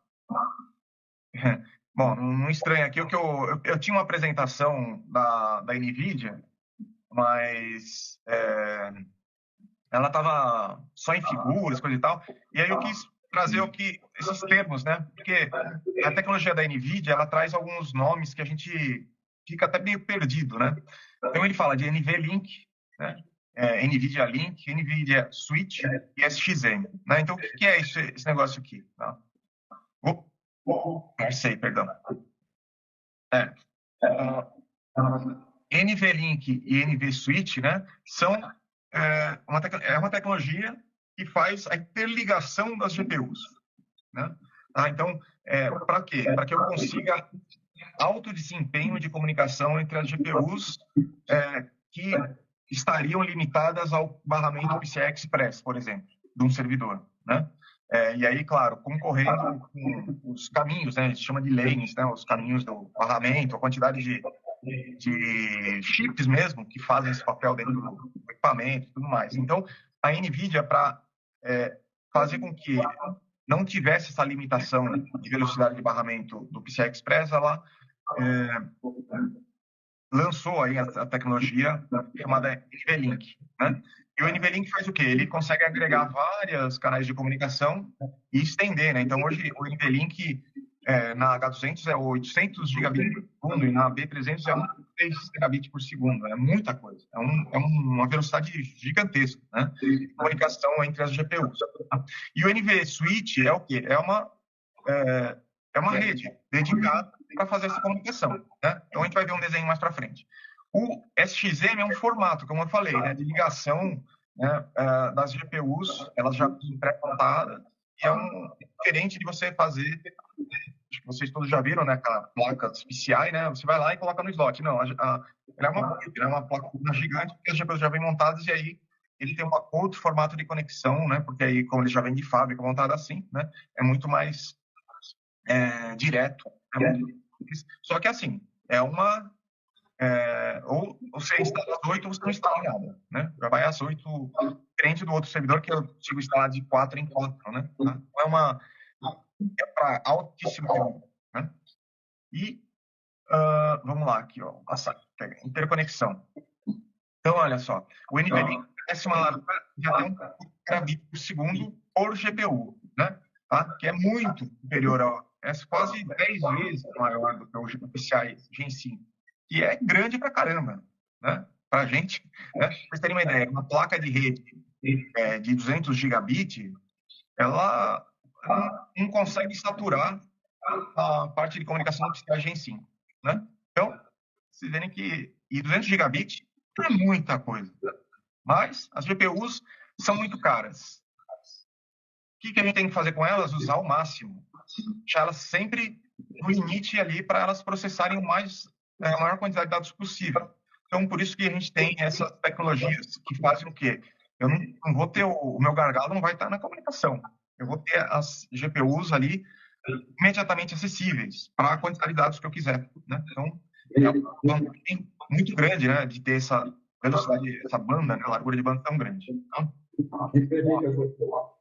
Bom, não estranha aqui, eu tinha uma apresentação da NVIDIA, mas... ela estava só em figuras, coisa e tal, e aí eu quis trazer esses termos, né? Porque a tecnologia da NVIDIA, ela traz alguns nomes que a gente fica até meio perdido, né? Então ele fala de NVLink, né? NVIDIA Link, NVIDIA Switch e SXM, né? Então o que é esse negócio aqui? Tá? Perdão. NVLink e NVSwitch, né? São uma tecnologia que faz a interligação das GPUs. Né? Então, para quê? Para que eu consiga alto desempenho de comunicação entre as GPUs que estariam limitadas ao barramento PCI Express, por exemplo, de um servidor. Né? E aí, claro, concorrendo com os caminhos, né? A gente chama de lanes, né? Os caminhos do barramento, a quantidade de chips mesmo que fazem esse papel dentro do equipamento e tudo mais. Então, a NVIDIA, para fazer com que não tivesse essa limitação de velocidade de barramento do PCI Express, ela lançou aí a tecnologia chamada NVLink, né? E o NVLink faz o quê? Ele consegue agregar vários canais de comunicação e estender, né? Então, hoje, o NVLink na H200 é 800 gigabits por segundo e na B300 é 1,3 terabits por segundo. É muita coisa. É uma velocidade gigantesca, né? De comunicação entre as GPUs. Tá? E o NVSwitch é o quê? É uma rede dedicada para fazer essa comunicação. Né? Então, a gente vai ver um desenho mais para frente. O SXM é um formato, como eu falei, né, de ligação, né, das GPUs, elas já pré-montadas, e diferente de você fazer, acho que vocês todos já viram, né, aquela placa PCI, né, você vai lá e coloca no slot. Não, ela é uma placa gigante, porque as GPUs já vêm montadas, e aí ele tem outro formato de conexão, né, porque aí, como ele já vem de fábrica montada assim, né, é muito mais direto. Só que assim, ou você instala as 8 ou você não instala nada, né? Já vai às 8, diferente do outro servidor que eu consigo instalar de 4 em 4, né? Então é para altíssimo volume, né? E vamos lá aqui, ó, interconexão. Então, olha só, o NVLink é uma largura de até 1 terabit por segundo por GPU, né? Tá? Que é muito superior é quase 10 vezes maior do que o PCI Gen 5, que é grande pra caramba, né? Pra gente, né? Pra vocês terem uma ideia, uma placa de rede de 200 gigabit, ela não consegue saturar a parte de comunicação do PCI Gen 5, né? Então, vocês verem que 200 gigabit é muita coisa, mas as GPUs são muito caras. O que a gente tem que fazer com elas? Usar o máximo. Deixar elas sempre no limite ali para elas processarem a maior quantidade de dados possível. Então, por isso que a gente tem essas tecnologias que fazem o quê? Eu não vou ter o meu gargalo não vai estar na comunicação. Eu vou ter as GPUs ali imediatamente acessíveis para a quantidade de dados que eu quiser. Né? Então, é uma vantagem muito grande, né, de ter essa velocidade, essa banda, né, largura de banda tão grande. Então, Referente ao GPU,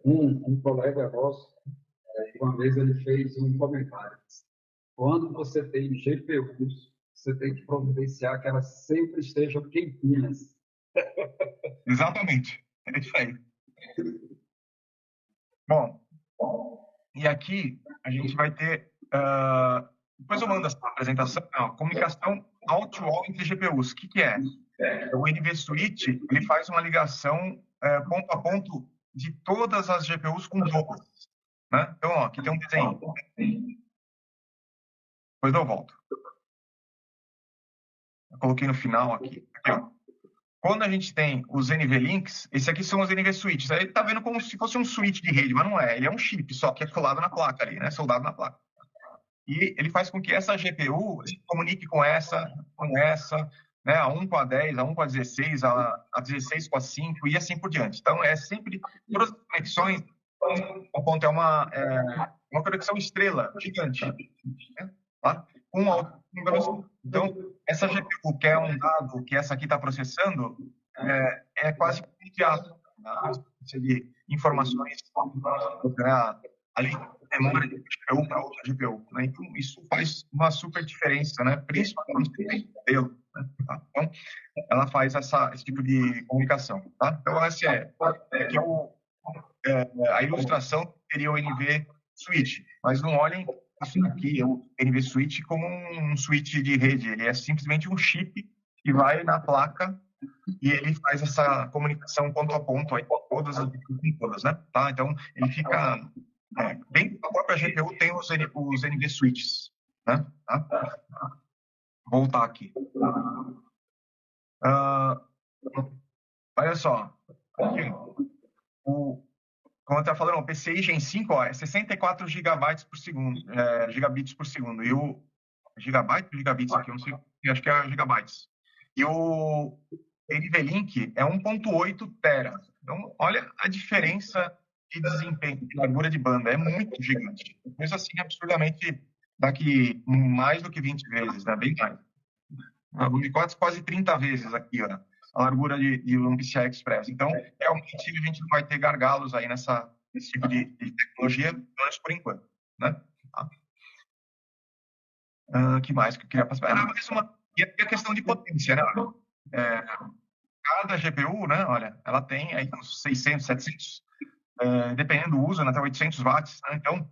um colega nosso, uma vez ele fez um comentário. Quando você tem GPUs, você tem que providenciar que elas sempre estejam quentinhas. Exatamente. É isso aí. Bom, e aqui a gente vai ter... depois eu mando essa apresentação. Comunicação all-to-all entre GPUs. O que é? O NVSwitch ele faz uma ligação ponto a ponto de todas as GPUs com todas. Né? Então, ó, aqui tem um desenho. Depois eu volto. Eu coloquei no final aqui. Aqui, ó. Quando a gente tem os NVLinks, esses aqui são os NVSwitches. Aí ele está vendo como se fosse um switch de rede, mas não é. Ele é um chip, só que é colado na placa ali, né? Soldado na placa. E ele faz com que essa GPU se comunique com essa, né? A 1 com a 10, a 1 com a 16, a 16 com a 5 e assim por diante. Então, é sempre... Todas as conexões, o ponto é uma conexão estrela, gigante. Né? Tá? Com alta velocidade. Então, essa GPU, que é um dado que essa aqui está processando, é quase que imediato. A sequência de informações, né? Ali, memória de GPU para outra GPU. Né? Então, isso faz uma super diferença, né? Principalmente quando você tem modelo. Né? Tá? Então, ela faz esse tipo de comunicação. Tá? Então, essa aqui a ilustração seria o NV Switch, mas não olhem isso aqui, o NV Switch, como um switch de rede. Ele é simplesmente um chip que vai na placa e ele faz essa comunicação ponto a ponto aí, todas as todas, né? Tá? Então, ele fica... dentro da própria GPU tem os NV Switches, né? Tá? Voltar aqui. Olha só. Aqui, como eu estava falando, o PCI Gen 5 é 64 gigabytes por segundo, gigabits por segundo. E o gigabyte ou gigabits aqui? Eu não sei, acho que é gigabytes. E o NVLink é 1.8 tera. Então, olha a diferença de desempenho, de largura de banda. É muito gigante. Coisa assim, absurdamente, daqui mais do que 20 vezes, né? Bem mais. Quase 30 vezes aqui, ó, a largura de um PCI Express. Então, realmente, a gente não vai ter gargalos aí nesse tipo de tecnologia, pelo menos por enquanto. Né? Que mais que eu queria passar? Era mais e a questão de potência, né? Cada GPU, né, olha, ela tem aí uns 600, 700, dependendo do uso, até 800 watts. Né? Então,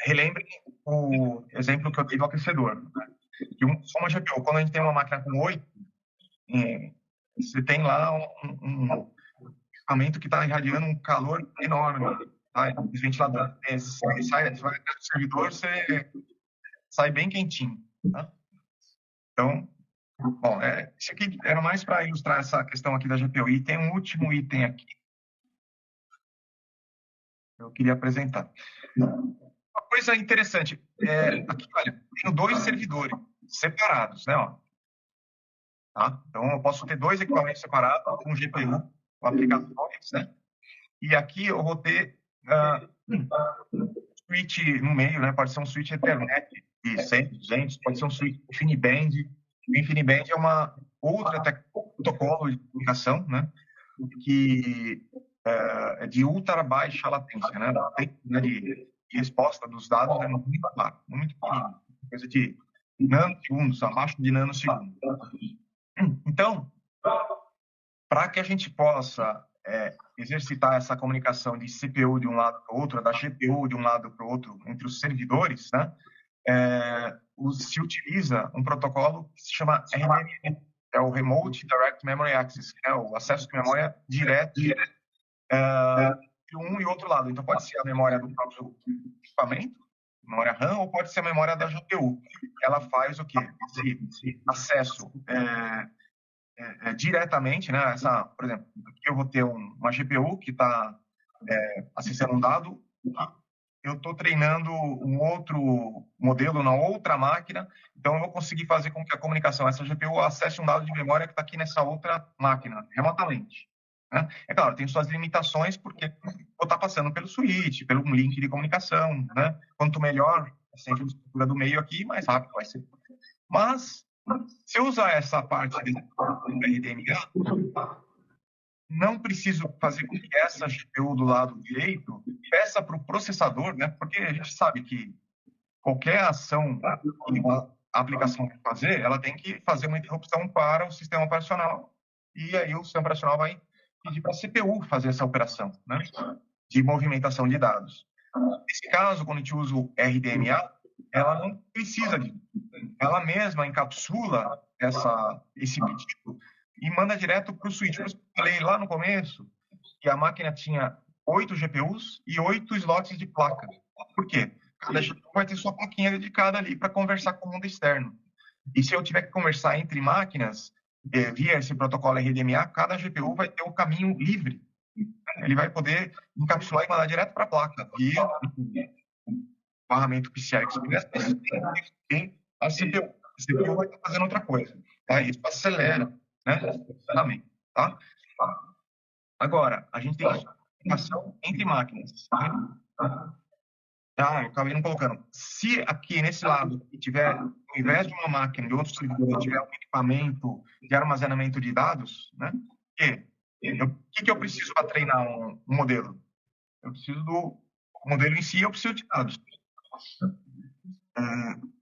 relembrem o exemplo que eu dei do aquecedor. Né? Só uma GPU, quando a gente tem uma máquina com 8, você tem lá um equipamento que está irradiando um calor enorme. Tá? Os ventiladores, você vai do servidor, você sai bem quentinho. Tá? Então, bom, isso aqui era mais para ilustrar essa questão aqui da GPU. E tem um último item aqui que eu queria apresentar. Uma coisa interessante, aqui, olha, tenho 2 servidores separados, né? Ó. Tá? Então, eu posso ter 2 equipamentos separados, um GPU, com aplicações, né? E aqui eu vou ter um switch no meio, né? Pode ser um switch Ethernet de 100, 200, pode ser um switch InfiniBand. O InfiniBand é uma outra protocolo de comunicação, né? Que é de ultra baixa latência, né? A tempo de resposta dos dados é muito pequeno, coisa de nanosegundos, abaixo de nanosegundos. Então, para que a gente possa exercitar essa comunicação de CPU de um lado para o outro, da GPU de um lado para o outro, entre os servidores, né? Se utiliza um protocolo que se chama RMM, é o Remote Direct Memory Access, que é o acesso de memória direto de um e outro lado. Então, pode ser a memória do próprio equipamento, memória RAM, ou pode ser a memória da GPU. Ela faz o quê? Esse acesso diretamente, né? Por exemplo, aqui eu vou ter uma GPU que está acessando um dado, eu estou treinando um outro modelo na outra máquina, então eu vou conseguir fazer com que a comunicação, essa GPU, acesse um dado de memória que está aqui nessa outra máquina, remotamente. Né? É claro, tem suas limitações, porque vou estar passando pelo switch, pelo link de comunicação. Né? Quanto melhor essa infraestrutura do meio aqui, mais rápido vai ser. Mas, se eu usar essa parte do RDMA, não preciso fazer com que essa GPU do lado direito peça para o processador, né? Porque a gente sabe que qualquer ação que uma aplicação tem que fazer, ela tem que fazer uma interrupção para o sistema operacional. E aí o sistema operacional vai pedir para a CPU fazer essa operação, né? De movimentação de dados. Nesse caso, quando a gente usa o RDMA, ela não precisa disso. Ela mesma encapsula esse pedido e manda direto para o switch. Por isso que eu falei lá no começo que a máquina tinha 8 GPUs e 8 slots de placa. Por quê? Cada GPU vai ter sua plaquinha dedicada ali para conversar com o mundo externo. E se eu tiver que conversar entre máquinas via esse protocolo RDMA, cada GPU vai ter um caminho livre. Ele vai poder encapsular e mandar direto para a placa via barramento PCI Express e a CPU. A CPU vai estar fazendo outra coisa. Tá? Isso acelera, né? Também, tá? Agora, a gente tem comunicação entre máquinas. Né? Eu acabei não colocando. Se aqui nesse lado tiver, ao invés de uma máquina de outro servidor, tiver um equipamento de armazenamento de dados, né? O que eu preciso para treinar um modelo? Eu preciso do modelo em si, eu preciso de dados.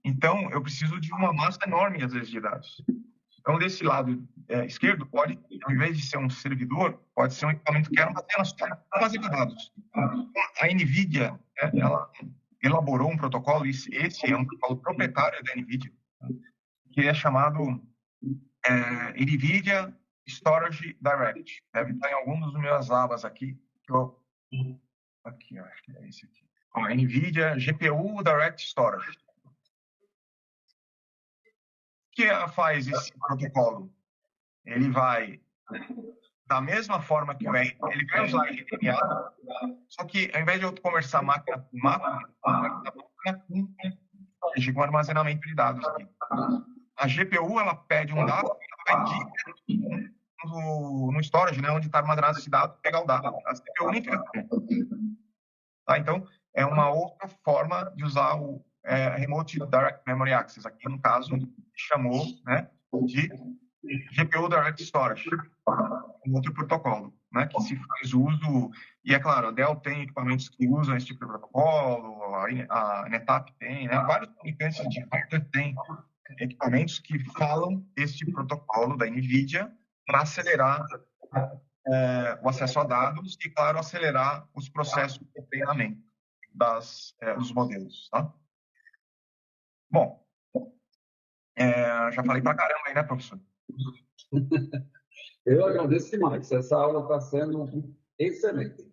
Então, eu preciso de uma massa enorme, às vezes, de dados. Então, desse lado esquerdo, pode, ao invés de ser um servidor, pode ser um equipamento que armazena dados. A NVIDIA, ela elaborou um protocolo, esse é um protocolo proprietário da NVIDIA, que é chamado NVIDIA Storage Direct. Deve estar em algum dos meus abas aqui. Aqui, acho que é esse aqui. NVIDIA GPU Direct Storage. O que faz esse protocolo? Ele vai, da mesma forma que ele vai usar RDMA, só que ao invés de eu conversar máquina com máquina, com armazenamento de dados aqui. A GPU, ela pede um dado, ela vai direto no storage, né, onde está armazenado esse dado, pegar o dado. A CPU nem fica. Tá? Então, é uma outra forma de usar o Remote Direct Memory Access. Aqui, no caso, chamou, né, de GPU Direct Storage, um outro protocolo, né, que se faz uso. E é claro, a Dell tem equipamentos que usam esse tipo de protocolo, a NetApp tem, né, vários fabricantes de hardware têm equipamentos que falam esse protocolo da NVIDIA para acelerar o acesso a dados e, claro, acelerar os processos de treinamento dos modelos. Tá? Bom, já falei para caramba aí, né, professor? Eu agradeço demais. Essa aula está sendo excelente.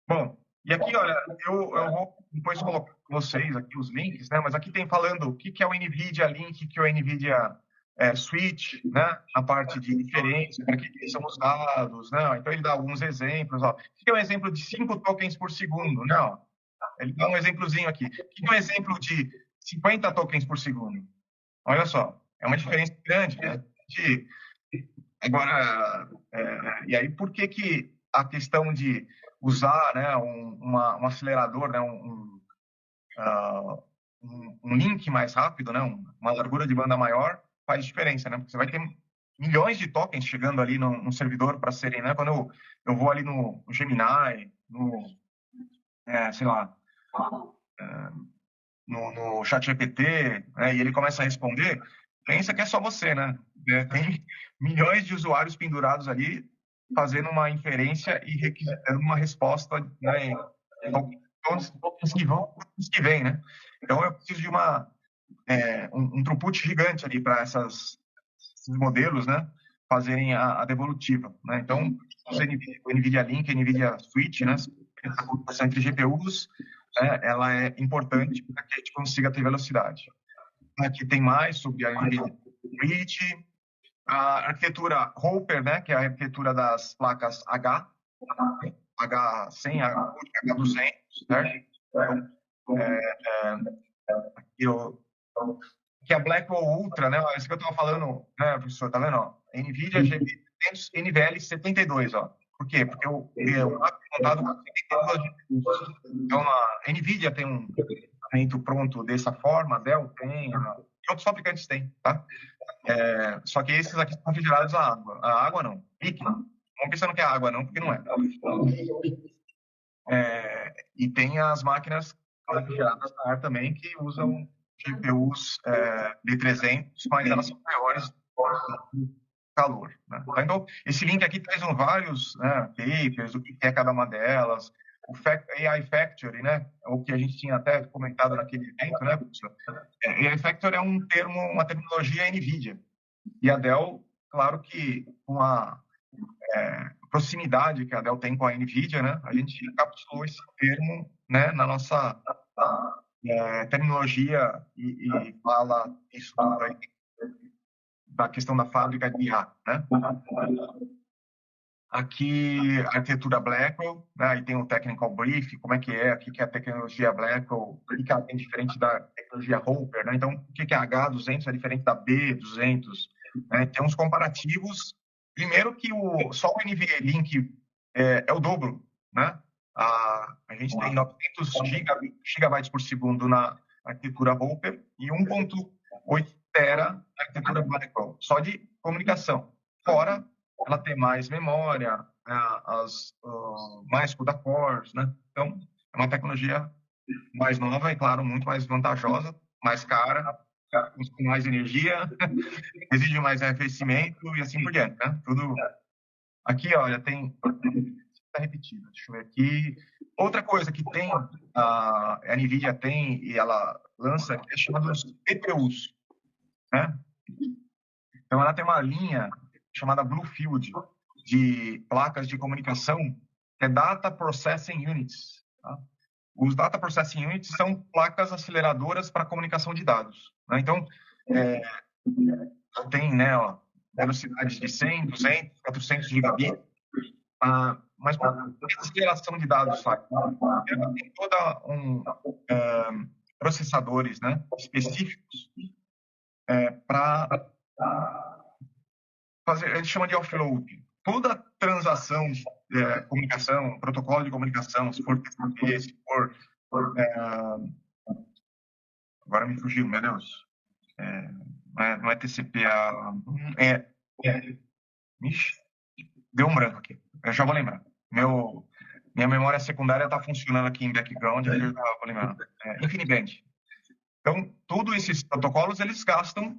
Bom, e aqui, olha, eu vou depois colocar com vocês aqui os links, né? Mas aqui tem falando o que é o NVIDIA Link, o que é o NVIDIA Switch, né? A parte de diferença, para que são os dados, né? Então ele dá alguns exemplos, ó. O que é um exemplo de 5 tokens por segundo, né? Ó, ele dá um exemplozinho aqui. O que é um exemplo de 50 tokens por segundo? Olha só, é uma diferença grande, né? Agora, e aí por que a questão de usar, né, um acelerador, né, um link mais rápido, né, uma largura de banda maior, faz diferença, né? Porque você vai ter milhões de tokens chegando ali no servidor para serem, né? Quando eu vou ali no Gemini, sei lá, no ChatGPT, né, e ele começa a responder, pensa que é só você, né? Tem milhões de usuários pendurados ali fazendo uma inferência e requisitando uma resposta, né? Todos que vão, todos que vêm, né? Então eu preciso de um throughput gigante ali para esses modelos, né? Fazerem a devolutiva, né? Então o NVIDIA Link, o NVIDIA Switch, né? Essa computação entre GPUs, ela é importante para que a gente consiga ter velocidade. Aqui tem mais sobre a NVIDIA Switch, a arquitetura Hopper, né? Que é a arquitetura das placas H100, H200, certo? Que é a Blackwell Ultra, né? Isso que eu estava falando, né, professor? Tá vendo? Ó? NVIDIA GB200 NVL 72, ó. Por quê? Porque o montado com 72 GPUs. Então, a NVIDIA tem um equipamento pronto dessa forma, a Dell tem, e outros fabricantes têm, tá? Só que esses aqui são refrigerados à água. A água não, líquido. Não pensando que é água, não, porque não é. E tem as máquinas refrigeradas a ar também, que usam GPUs de 300, mas elas são maiores do calor. Né? Então, esse link aqui traz vários papers, o que é cada uma delas, o AI Factory, né? O que a gente tinha até comentado naquele evento, né, professor? AI Factory é um termo, uma tecnologia NVIDIA. E a Dell, claro que com a proximidade que a Dell tem com a NVIDIA, né, a gente encapsulou esse termo, né, na nossa terminologia e fala isso tudo aí da questão da fábrica de IA, né? Aqui, a arquitetura Blackwell, né? Aí tem o Technical Brief, como é que é, o que é a tecnologia Blackwell, o que ela tem diferente da tecnologia Hopper, né? Então, o que é H200 é diferente da B200, né? Tem uns comparativos. Primeiro que só o NVLink é o dobro, né? A gente tem 900 gigabytes por segundo na arquitetura Hopper e 1.8 tera na arquitetura Blackwell, só de comunicação. Fora ela tem mais memória, mais CUDA cores, né? Então, é uma tecnologia mais nova e, claro, muito mais vantajosa, mais cara, com mais energia, exige mais arrefecimento e assim por diante, né? Tudo aqui, olha, tem está repetido. Deixa eu ver aqui. Outra coisa que tem a NVIDIA tem e ela lança é chamada de TPUs, né? Então, ela tem uma linha chamada Bluefield, de placas de comunicação, que é Data Processing Units. Tá? Os Data Processing Units são placas aceleradoras para comunicação de dados. Né? Então, tem velocidades de 100, 200, 400 gigabits, mas por que a aceleração de dados faz? Ela tem processadores, né, específicos para fazer, a gente chama de offload. Toda transação de comunicação, protocolo de comunicação, se for TCP, se for... agora me fugiu, meu Deus. Não é TCP, Ixi, deu um branco aqui. Eu já vou lembrar. Minha memória secundária está funcionando aqui em background, eu já vou lembrar. InfiniBand. Então, todos esses protocolos, eles gastam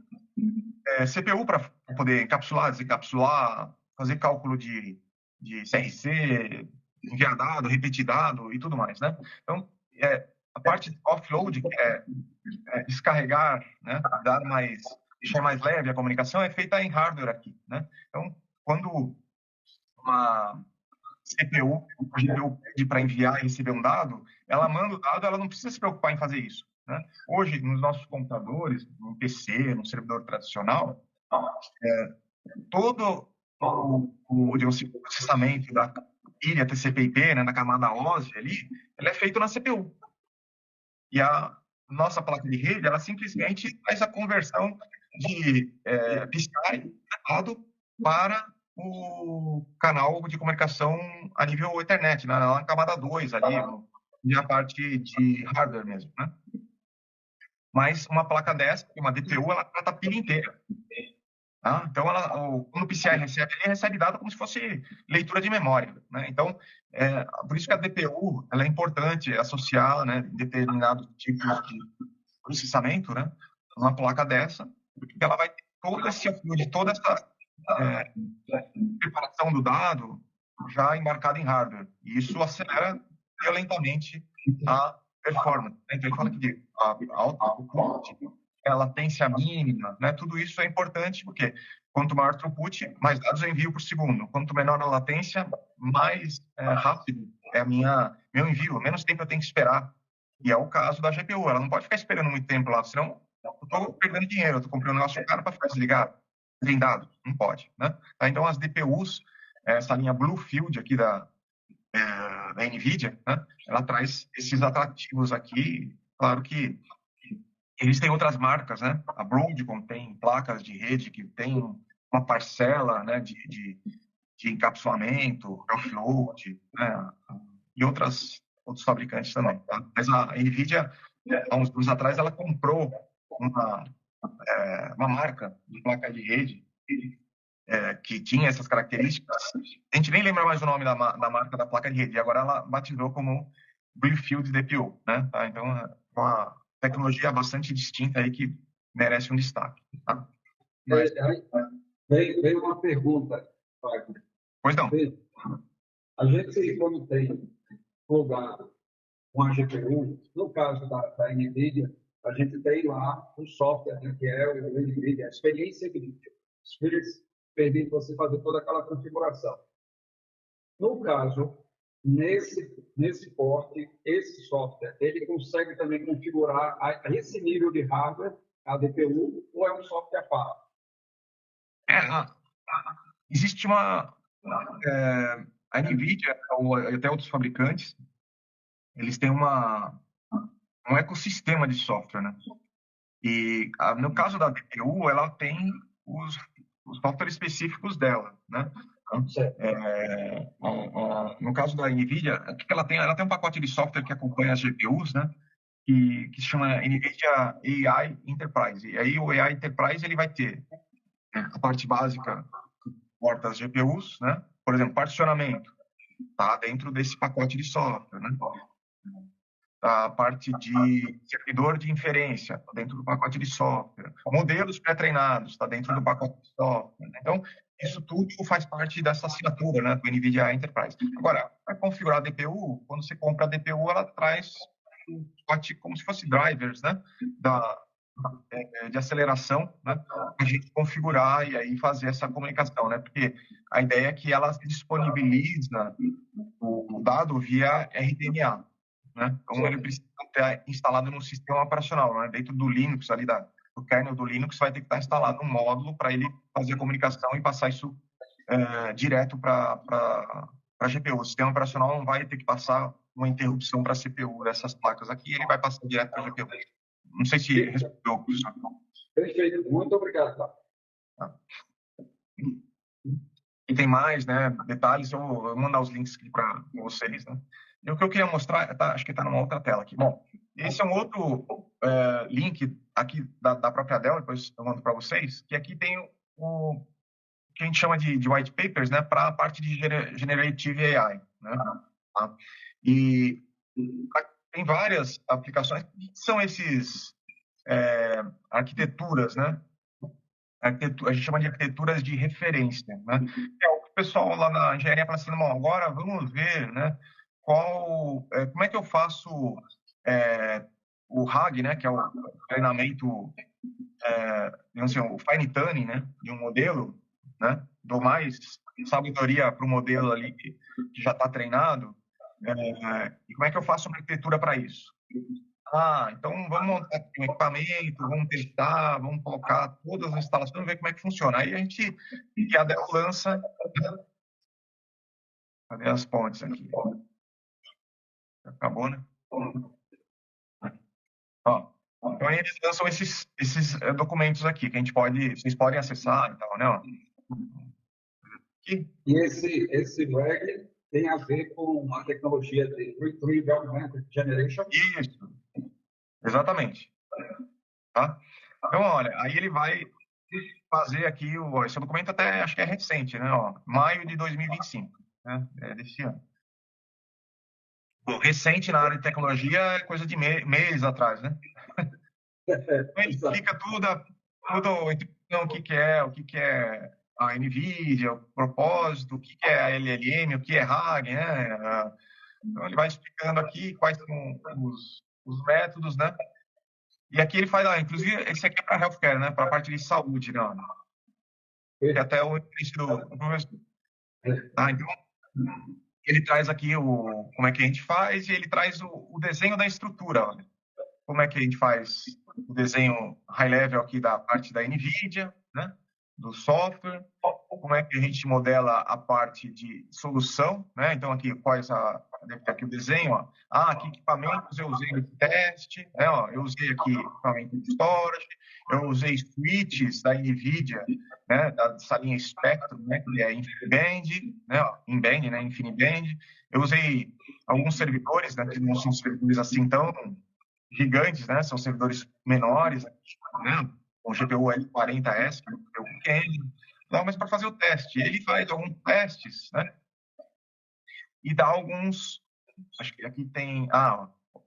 CPU para poder encapsular, desencapsular, fazer cálculo de CRC, enviar dado, repetir dado e tudo mais, né? Então, a parte de offload, que é descarregar, né? Deixar mais leve a comunicação, é feita em hardware aqui, né? Então, quando uma CPU, a GPU pede para enviar e receber um dado, ela manda o dado, ela não precisa se preocupar em fazer isso. Né? Hoje, nos nossos computadores, no PC, no servidor tradicional, todo o processamento da ilha TCP/IP, né, da camada OSI ali, ele é feito na CPU. E a nossa placa de rede, ela simplesmente faz a conversão de PCI dado para o canal de comunicação a nível Ethernet, né, na camada 2 ali, e a parte de hardware mesmo, né? Mas uma placa dessa, uma DPU, ela trata a pilha inteira. Tá? Então, quando o PCI recebe, ele recebe dado como se fosse leitura de memória. Né? Então, por isso que a DPU ela é importante associar, né, determinados tipos de processamento, né, uma placa dessa, porque ela vai ter todo esse upload, toda essa preparação do dado já embarcada em hardware. E isso acelera violentamente a performance. Então, ele fala que a output, a latência mínima, né? Tudo isso é importante porque quanto maior throughput, mais dados eu envio por segundo. Quanto menor a latência, mais rápido é meu envio, menos tempo eu tenho que esperar. E é o caso da GPU. Ela não pode ficar esperando muito tempo lá, senão eu estou perdendo dinheiro, eu estou comprando um negócio caro para ficar desligado, sem dados. Não pode, né? Então, as DPUs, essa linha Bluefield aqui da NVIDIA, né? Ela traz esses atrativos aqui. Claro que eles têm outras marcas, né? A Broadcom tem placas de rede que tem uma parcela, né, de encapsulamento, offload, né? E outros fabricantes também. Tá? Mas a NVIDIA, há uns anos atrás, ela comprou uma marca de placa de rede que tinha essas características. A gente nem lembra mais o nome da marca da placa de rede, e agora ela batizou como Bluefield DPU, né? Tá? Então, é uma tecnologia bastante distinta aí que merece um destaque. Tá? Mas... Veio uma pergunta, Wagner. Pois não. A gente, quando tem plugado uma GPU, no caso da NVIDIA, a gente tem lá um software, né, que é o NVIDIA, a experiência NVIDIA. Experience permite você fazer toda aquela configuração. No caso, nesse porte, esse software, ele consegue também configurar a esse nível de hardware, a DPU, ou é um software à parte? Existe a NVIDIA, ou até outros fabricantes, eles têm um ecossistema de software, né? E no caso da DPU, ela tem os softwares específicos dela, né? No caso da NVIDIA, o que ela tem? Ela tem um pacote de software que acompanha as GPUs, né? Que se chama NVIDIA AI Enterprise. E aí o AI Enterprise ele vai ter a parte básica porta as GPUs, né? Por exemplo, particionamento, tá dentro desse pacote de software, né? A parte de servidor de inferência, tá dentro do pacote de software. Modelos pré-treinados, está dentro do pacote de software. Então, isso tudo faz parte dessa assinatura, né, do NVIDIA Enterprise. Agora, para configurar a DPU, quando você compra a DPU, ela traz um pacote como se fosse drivers, né, de aceleração, né, para a gente configurar e aí fazer essa comunicação, né, porque a ideia é que ela disponibiliza o dado via RDMA, né, então ele precisa estar instalado no sistema operacional, né, dentro do Linux ali do kernel do Linux vai ter que estar instalado um módulo para ele fazer a comunicação e passar isso direto para a GPU. O sistema operacional não vai ter que passar uma interrupção para a CPU dessas placas aqui, ele vai passar direto para a GPU. Não sei se respondeu, professor. Perfeito, muito obrigado. Tá. E tem mais, né, detalhes, eu vou mandar os links aqui para vocês, né. E o que eu queria mostrar, acho que está numa outra tela aqui. Bom, esse é um outro link aqui da própria Dell, depois eu mando para vocês, que aqui tem o que a gente chama de white papers, né, para a parte de generative AI, né. Tá? E tem várias aplicações. O que são esses arquiteturas, né? A gente chama de arquiteturas de referência, né? É o que o pessoal lá na engenharia fala assim, bom, agora vamos ver, né? Como é que eu faço o RAG, né? Que é o treinamento, digamos assim, o fine tuning, né? De um modelo, né? Dou mais sabedoria para o modelo ali que já está treinado. E como é que eu faço uma arquitetura para isso? Então vamos montar aqui um equipamento, vamos testar, vamos colocar todas as instalações, ver como é que funciona. Aí a Dell lança, cadê as pontes aqui? Acabou, né? Ó, então aí eles lançam esses documentos aqui, que vocês podem acessar e tal, né? Ó. Aqui. E esse RAG tem a ver com a tecnologia de Retrieval Augmented Generation? Isso, exatamente. Tá? Então, olha, aí ele vai fazer aqui, esse documento até acho que é recente, né? Ó, maio de 2025, né? Desse ano. Bom, recente na área de tecnologia é coisa de meses atrás, né? Ele explica tudo, o que é a NVIDIA, o propósito, o que é a LLM, o que é RAG, né? Então, ele vai explicando aqui quais são os métodos, né? E aqui ele faz, inclusive, esse aqui é para healthcare, né? Para a parte de saúde, né? Que até o início do professor. Então, ele traz aqui como é que a gente faz e ele traz o desenho da estrutura. Olha. Como é que a gente faz o desenho high level aqui da parte da NVIDIA, né? Do software, como é que a gente modela a parte de solução, né? Então aqui aqui o desenho, ó. Que equipamentos eu usei no teste, né? Ó, eu usei aqui equipamento de storage, eu usei switches da NVIDIA, né? Dessa linha Spectrum, né? Que é InfiniBand, né? Ó, InBand, né? InfiniBand. Eu usei alguns servidores, né? Que não são servidores assim tão gigantes, né? São servidores menores, né? Com GPU L40S, que é um GPU pequeno. não, mas para fazer o teste. Ele faz alguns testes, né? E dá alguns, acho que aqui tem,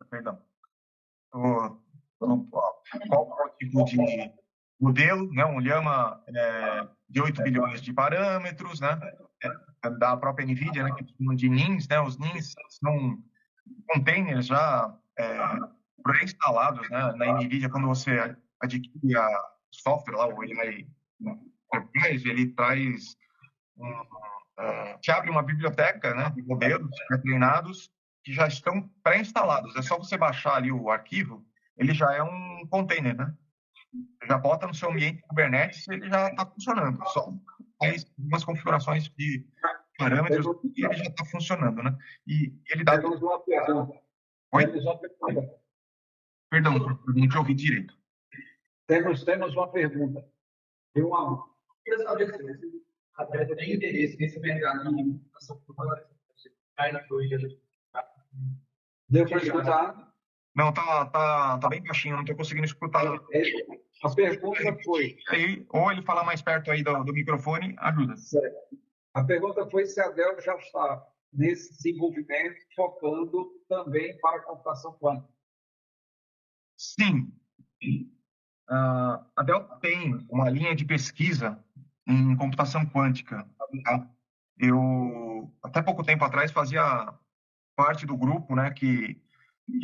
perdão, qual é o tipo de modelo, né? Um Llama de 8 bilhões de parâmetros, né? Da própria NVIDIA, né? Que chamam de NIMs, né? Os NIMs são containers já pré-instalados, né? Na NVIDIA, quando você adquire o software lá, o AI Enterprise, ele traz te abre uma biblioteca, né, de modelos treinados que já estão pré-instalados. É só você baixar ali o arquivo, ele já é um container, né? Você já bota no seu ambiente Kubernetes e ele já está funcionando. Só faz umas configurações de parâmetros e ele já está funcionando, né? E ele dá... Temos uma pergunta. Oi? Temos uma pergunta. Perdão, não te ouvi direito. Temos uma pergunta. Tem uma... Queria saber se você até tem interesse nesse mercado de computação quântica. Deu para escutar? Não, tá bem baixinho, não estou conseguindo escutar. A pergunta foi... Ou ele falar mais perto aí do microfone, ajuda. A pergunta foi se a Dell já está nesse desenvolvimento, focando também para a computação quântica. Sim. A Dell tem uma linha de pesquisa em computação quântica. Tá? Eu, até pouco tempo atrás, fazia parte do grupo, né, que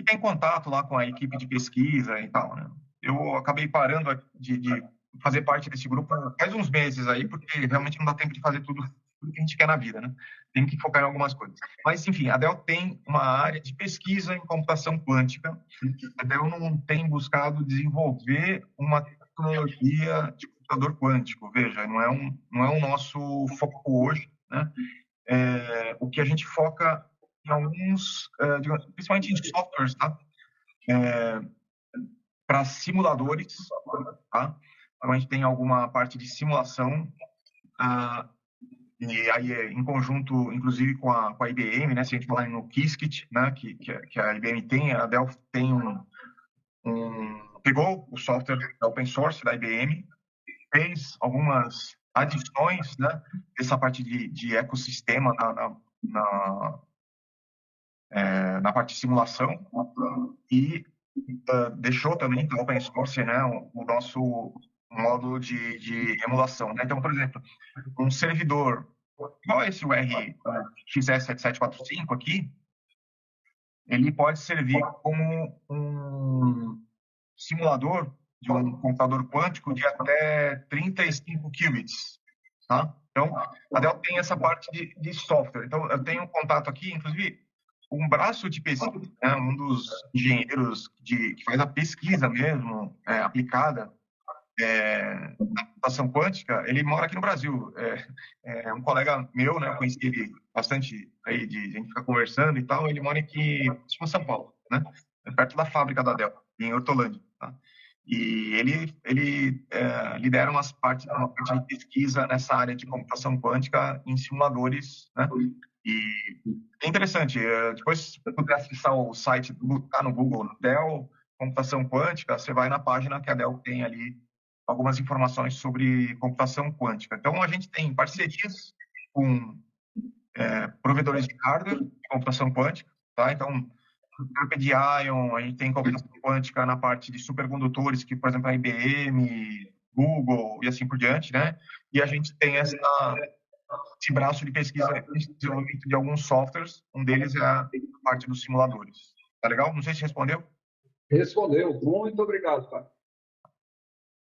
tem contato lá com a equipe de pesquisa e tal, né? Eu acabei parando de fazer parte desse grupo faz uns meses aí, porque realmente não dá tempo de fazer tudo que a gente quer na vida, né? Tem que focar em algumas coisas. Mas, enfim, a Dell tem uma área de pesquisa em computação quântica. A Dell não tem buscado desenvolver uma tecnologia de computador quântico. Veja, não é o nosso foco hoje, né? O que a gente foca em alguns, principalmente em softwares, tá? Para simuladores, tá? Então, a gente tem alguma parte de simulação, e aí em conjunto, inclusive com a IBM, né? Se a gente falar no Qiskit, né? Que a IBM tem, a Dell tem pegou o software open source da IBM, fez algumas adições, né? Essa parte de ecossistema na parte de simulação e deixou também no open source, né, o nosso módulo de emulação, né? Então, por exemplo, um servidor igual esse UR XS7745 aqui, ele pode servir como um simulador de um computador quântico de até 35 qubits, tá? Então, a Dell tem essa parte de software. Então, eu tenho um contato aqui, inclusive, um braço de pesquisa, né, um dos engenheiros que faz a pesquisa mesmo, aplicada na computação quântica, ele mora aqui no Brasil. É um colega meu, né, eu conheci ele bastante aí, de a gente ficar conversando e tal, ele mora aqui em São Paulo, né, perto da fábrica da Dell, em Hortolândia, tá? E ele lidera uma parte de pesquisa nessa área de computação quântica em simuladores, né? E é interessante. Depois, se puder acessar o site, botar no Google Dell computação quântica, você vai na página que a Dell tem ali algumas informações sobre computação quântica. Então, a gente tem parcerias com provedores de hardware de computação quântica, tá? Então, Carpe Diem, a gente tem computação quântica na parte de supercondutores, que, por exemplo, a IBM, Google e assim por diante, né? E a gente tem esse braço de pesquisa e desenvolvimento de alguns softwares, um deles é a parte dos simuladores. Tá legal? Não sei se respondeu. Respondeu. Muito obrigado, cara.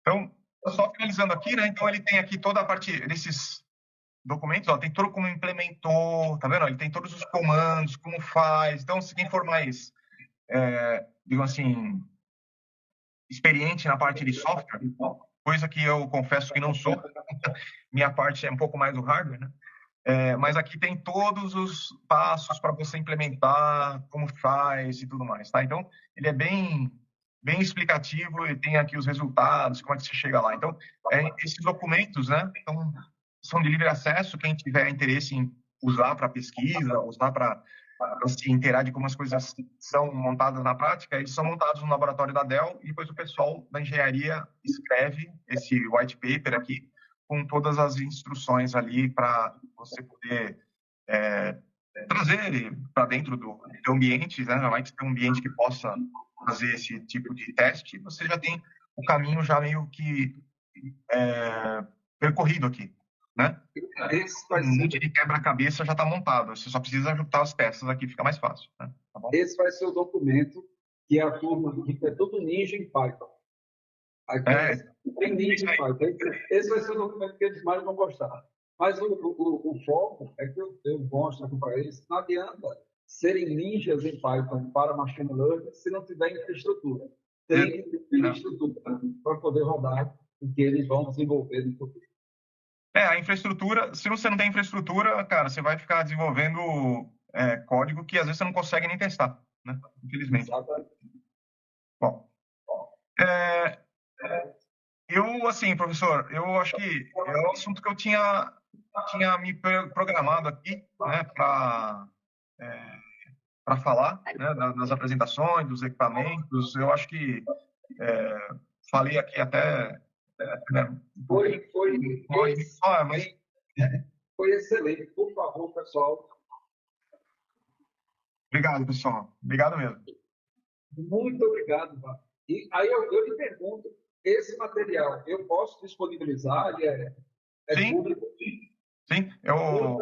Então, só finalizando aqui, né? Então, ele tem aqui toda a parte desses documentos, ó, tem tudo como implementou, tá vendo? Ele tem todos os comandos, como faz. Então, se quem for mais, digamos assim, experiente na parte de software, coisa que eu confesso que não sou, minha parte é um pouco mais do hardware, né? Mas aqui tem todos os passos para você implementar, como faz e tudo mais, tá? Então, ele é bem explicativo e tem aqui os resultados, como é que você chega lá. Então, esses documentos, né, então, são de livre acesso, quem tiver interesse em usar para pesquisa, usar para se inteirar de como as coisas são montadas na prática, eles são montados no laboratório da Dell e depois o pessoal da engenharia escreve esse white paper aqui com todas as instruções ali para você poder trazer ele para dentro do teu ambiente, né? Vai ter um ambiente que possa fazer esse tipo de teste, você já tem o caminho já meio que percorrido aqui, né? Um monte de quebra-cabeça já está montado, você só precisa juntar as peças aqui, fica mais fácil, né? Tá bom? Esse vai ser o documento que a turma que é tudo Ninja em Python. Aqui tem Ninja em Python. Esse vai ser o documento que eles mais vão gostar. Mas o foco é que eu mostro para eles, não adianta serem ninjas em Python para machine learning se não tiver infraestrutura. Tem que ter infraestrutura para poder rodar o que eles vão desenvolver no futuro. A infraestrutura, se você não tem infraestrutura, cara, você vai ficar desenvolvendo código que às vezes você não consegue nem testar, né? Infelizmente. Exatamente. Bom, eu, assim, professor, eu acho que é um assunto que eu tinha me programado aqui, né, para falar, né, das apresentações, dos equipamentos. Eu acho que falei aqui até Foi excelente. Por favor, pessoal. Obrigado, pessoal. Obrigado mesmo. Muito obrigado, Val. E aí eu lhe pergunto, esse material eu posso disponibilizar? Ele Sim. público? Sim, eu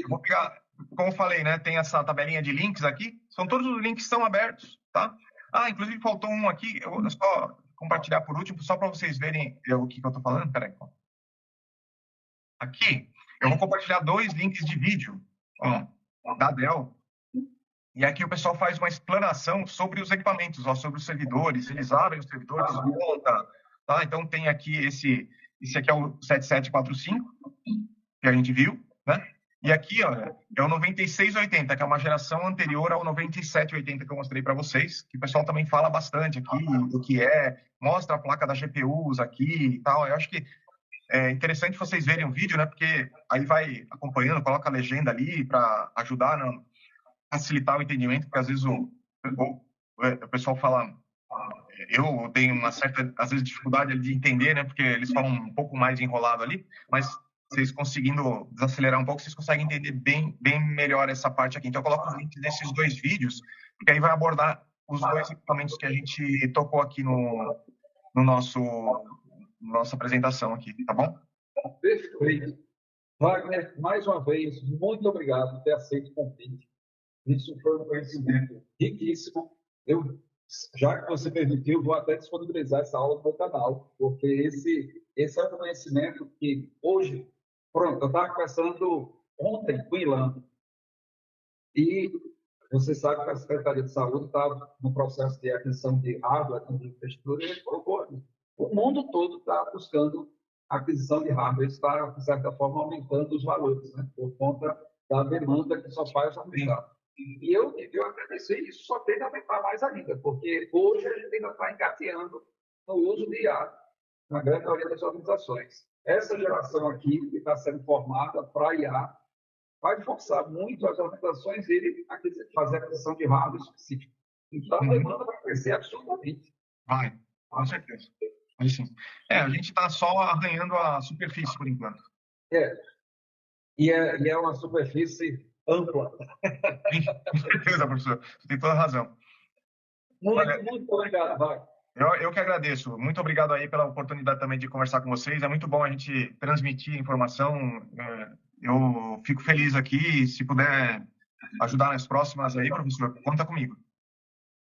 vou pegar, como eu falei, né, tem essa tabelinha de links aqui, todos os links estão abertos, tá? Inclusive faltou um aqui, eu vou só compartilhar por último, só para vocês verem o que eu estou falando. Peraí. Aqui, eu vou compartilhar 2 links de vídeo da Dell, e aqui o pessoal faz uma explanação sobre os equipamentos, sobre os servidores, eles abrem os servidores, monta, tá? Então tem aqui esse aqui é o 7745, que a gente viu, né? E aqui, olha, é o 9680, que é uma geração anterior ao 9780 que eu mostrei para vocês, que o pessoal também fala bastante aqui do que mostra a placa da GPUs aqui e tal. Eu acho que é interessante vocês verem o vídeo, né? Porque aí vai acompanhando, coloca a legenda ali para ajudar, facilitar o entendimento, porque às vezes o pessoal fala... Eu tenho uma certa, às vezes, dificuldade de entender, né? Porque eles falam um pouco mais enrolado ali, mas vocês conseguindo desacelerar um pouco, vocês conseguem entender bem melhor essa parte aqui. Então, eu coloco os links desses 2 vídeos, porque aí vai abordar os 2 equipamentos que a gente tocou aqui no nossa apresentação aqui, tá bom? Perfeito. Wagner, mais uma vez, muito obrigado por ter aceito o convite. Isso foi um conhecimento riquíssimo. Já que você permitiu, vou até disponibilizar essa aula no meu canal, porque esse é um conhecimento que hoje, pronto, eu estava conversando ontem com o Ilan, e você sabe que a Secretaria de Saúde está no processo de aquisição de hardware, de infraestrutura, e ele colocou, o mundo todo está buscando aquisição de hardware, está, de certa forma, aumentando os valores, né, por conta da demanda que só faz aumentar. E eu agradeço isso, só tem que aumentar mais ainda, porque hoje a gente ainda está engateando no uso de IA, na grande maioria das organizações. Essa geração aqui, que está sendo formada para IA, vai forçar muito as organizações a fazer aquisição de hardware específico. Então, a demanda vai crescer absurdamente. Vai, com certeza. Sim. A gente está só arranhando a superfície por enquanto. E é uma superfície ampla. Com certeza, professor. Você tem toda a razão. Muito obrigado, Wagner. Eu que agradeço. Muito obrigado aí pela oportunidade também de conversar com vocês. É muito bom a gente transmitir informação. Eu fico feliz aqui. Se puder ajudar nas próximas aí, professor, conta comigo.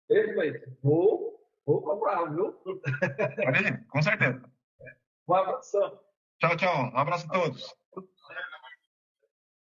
Perfeito. Vou comprar, viu? Com certeza. Um abração. Tchau, tchau. Um abraço a todos.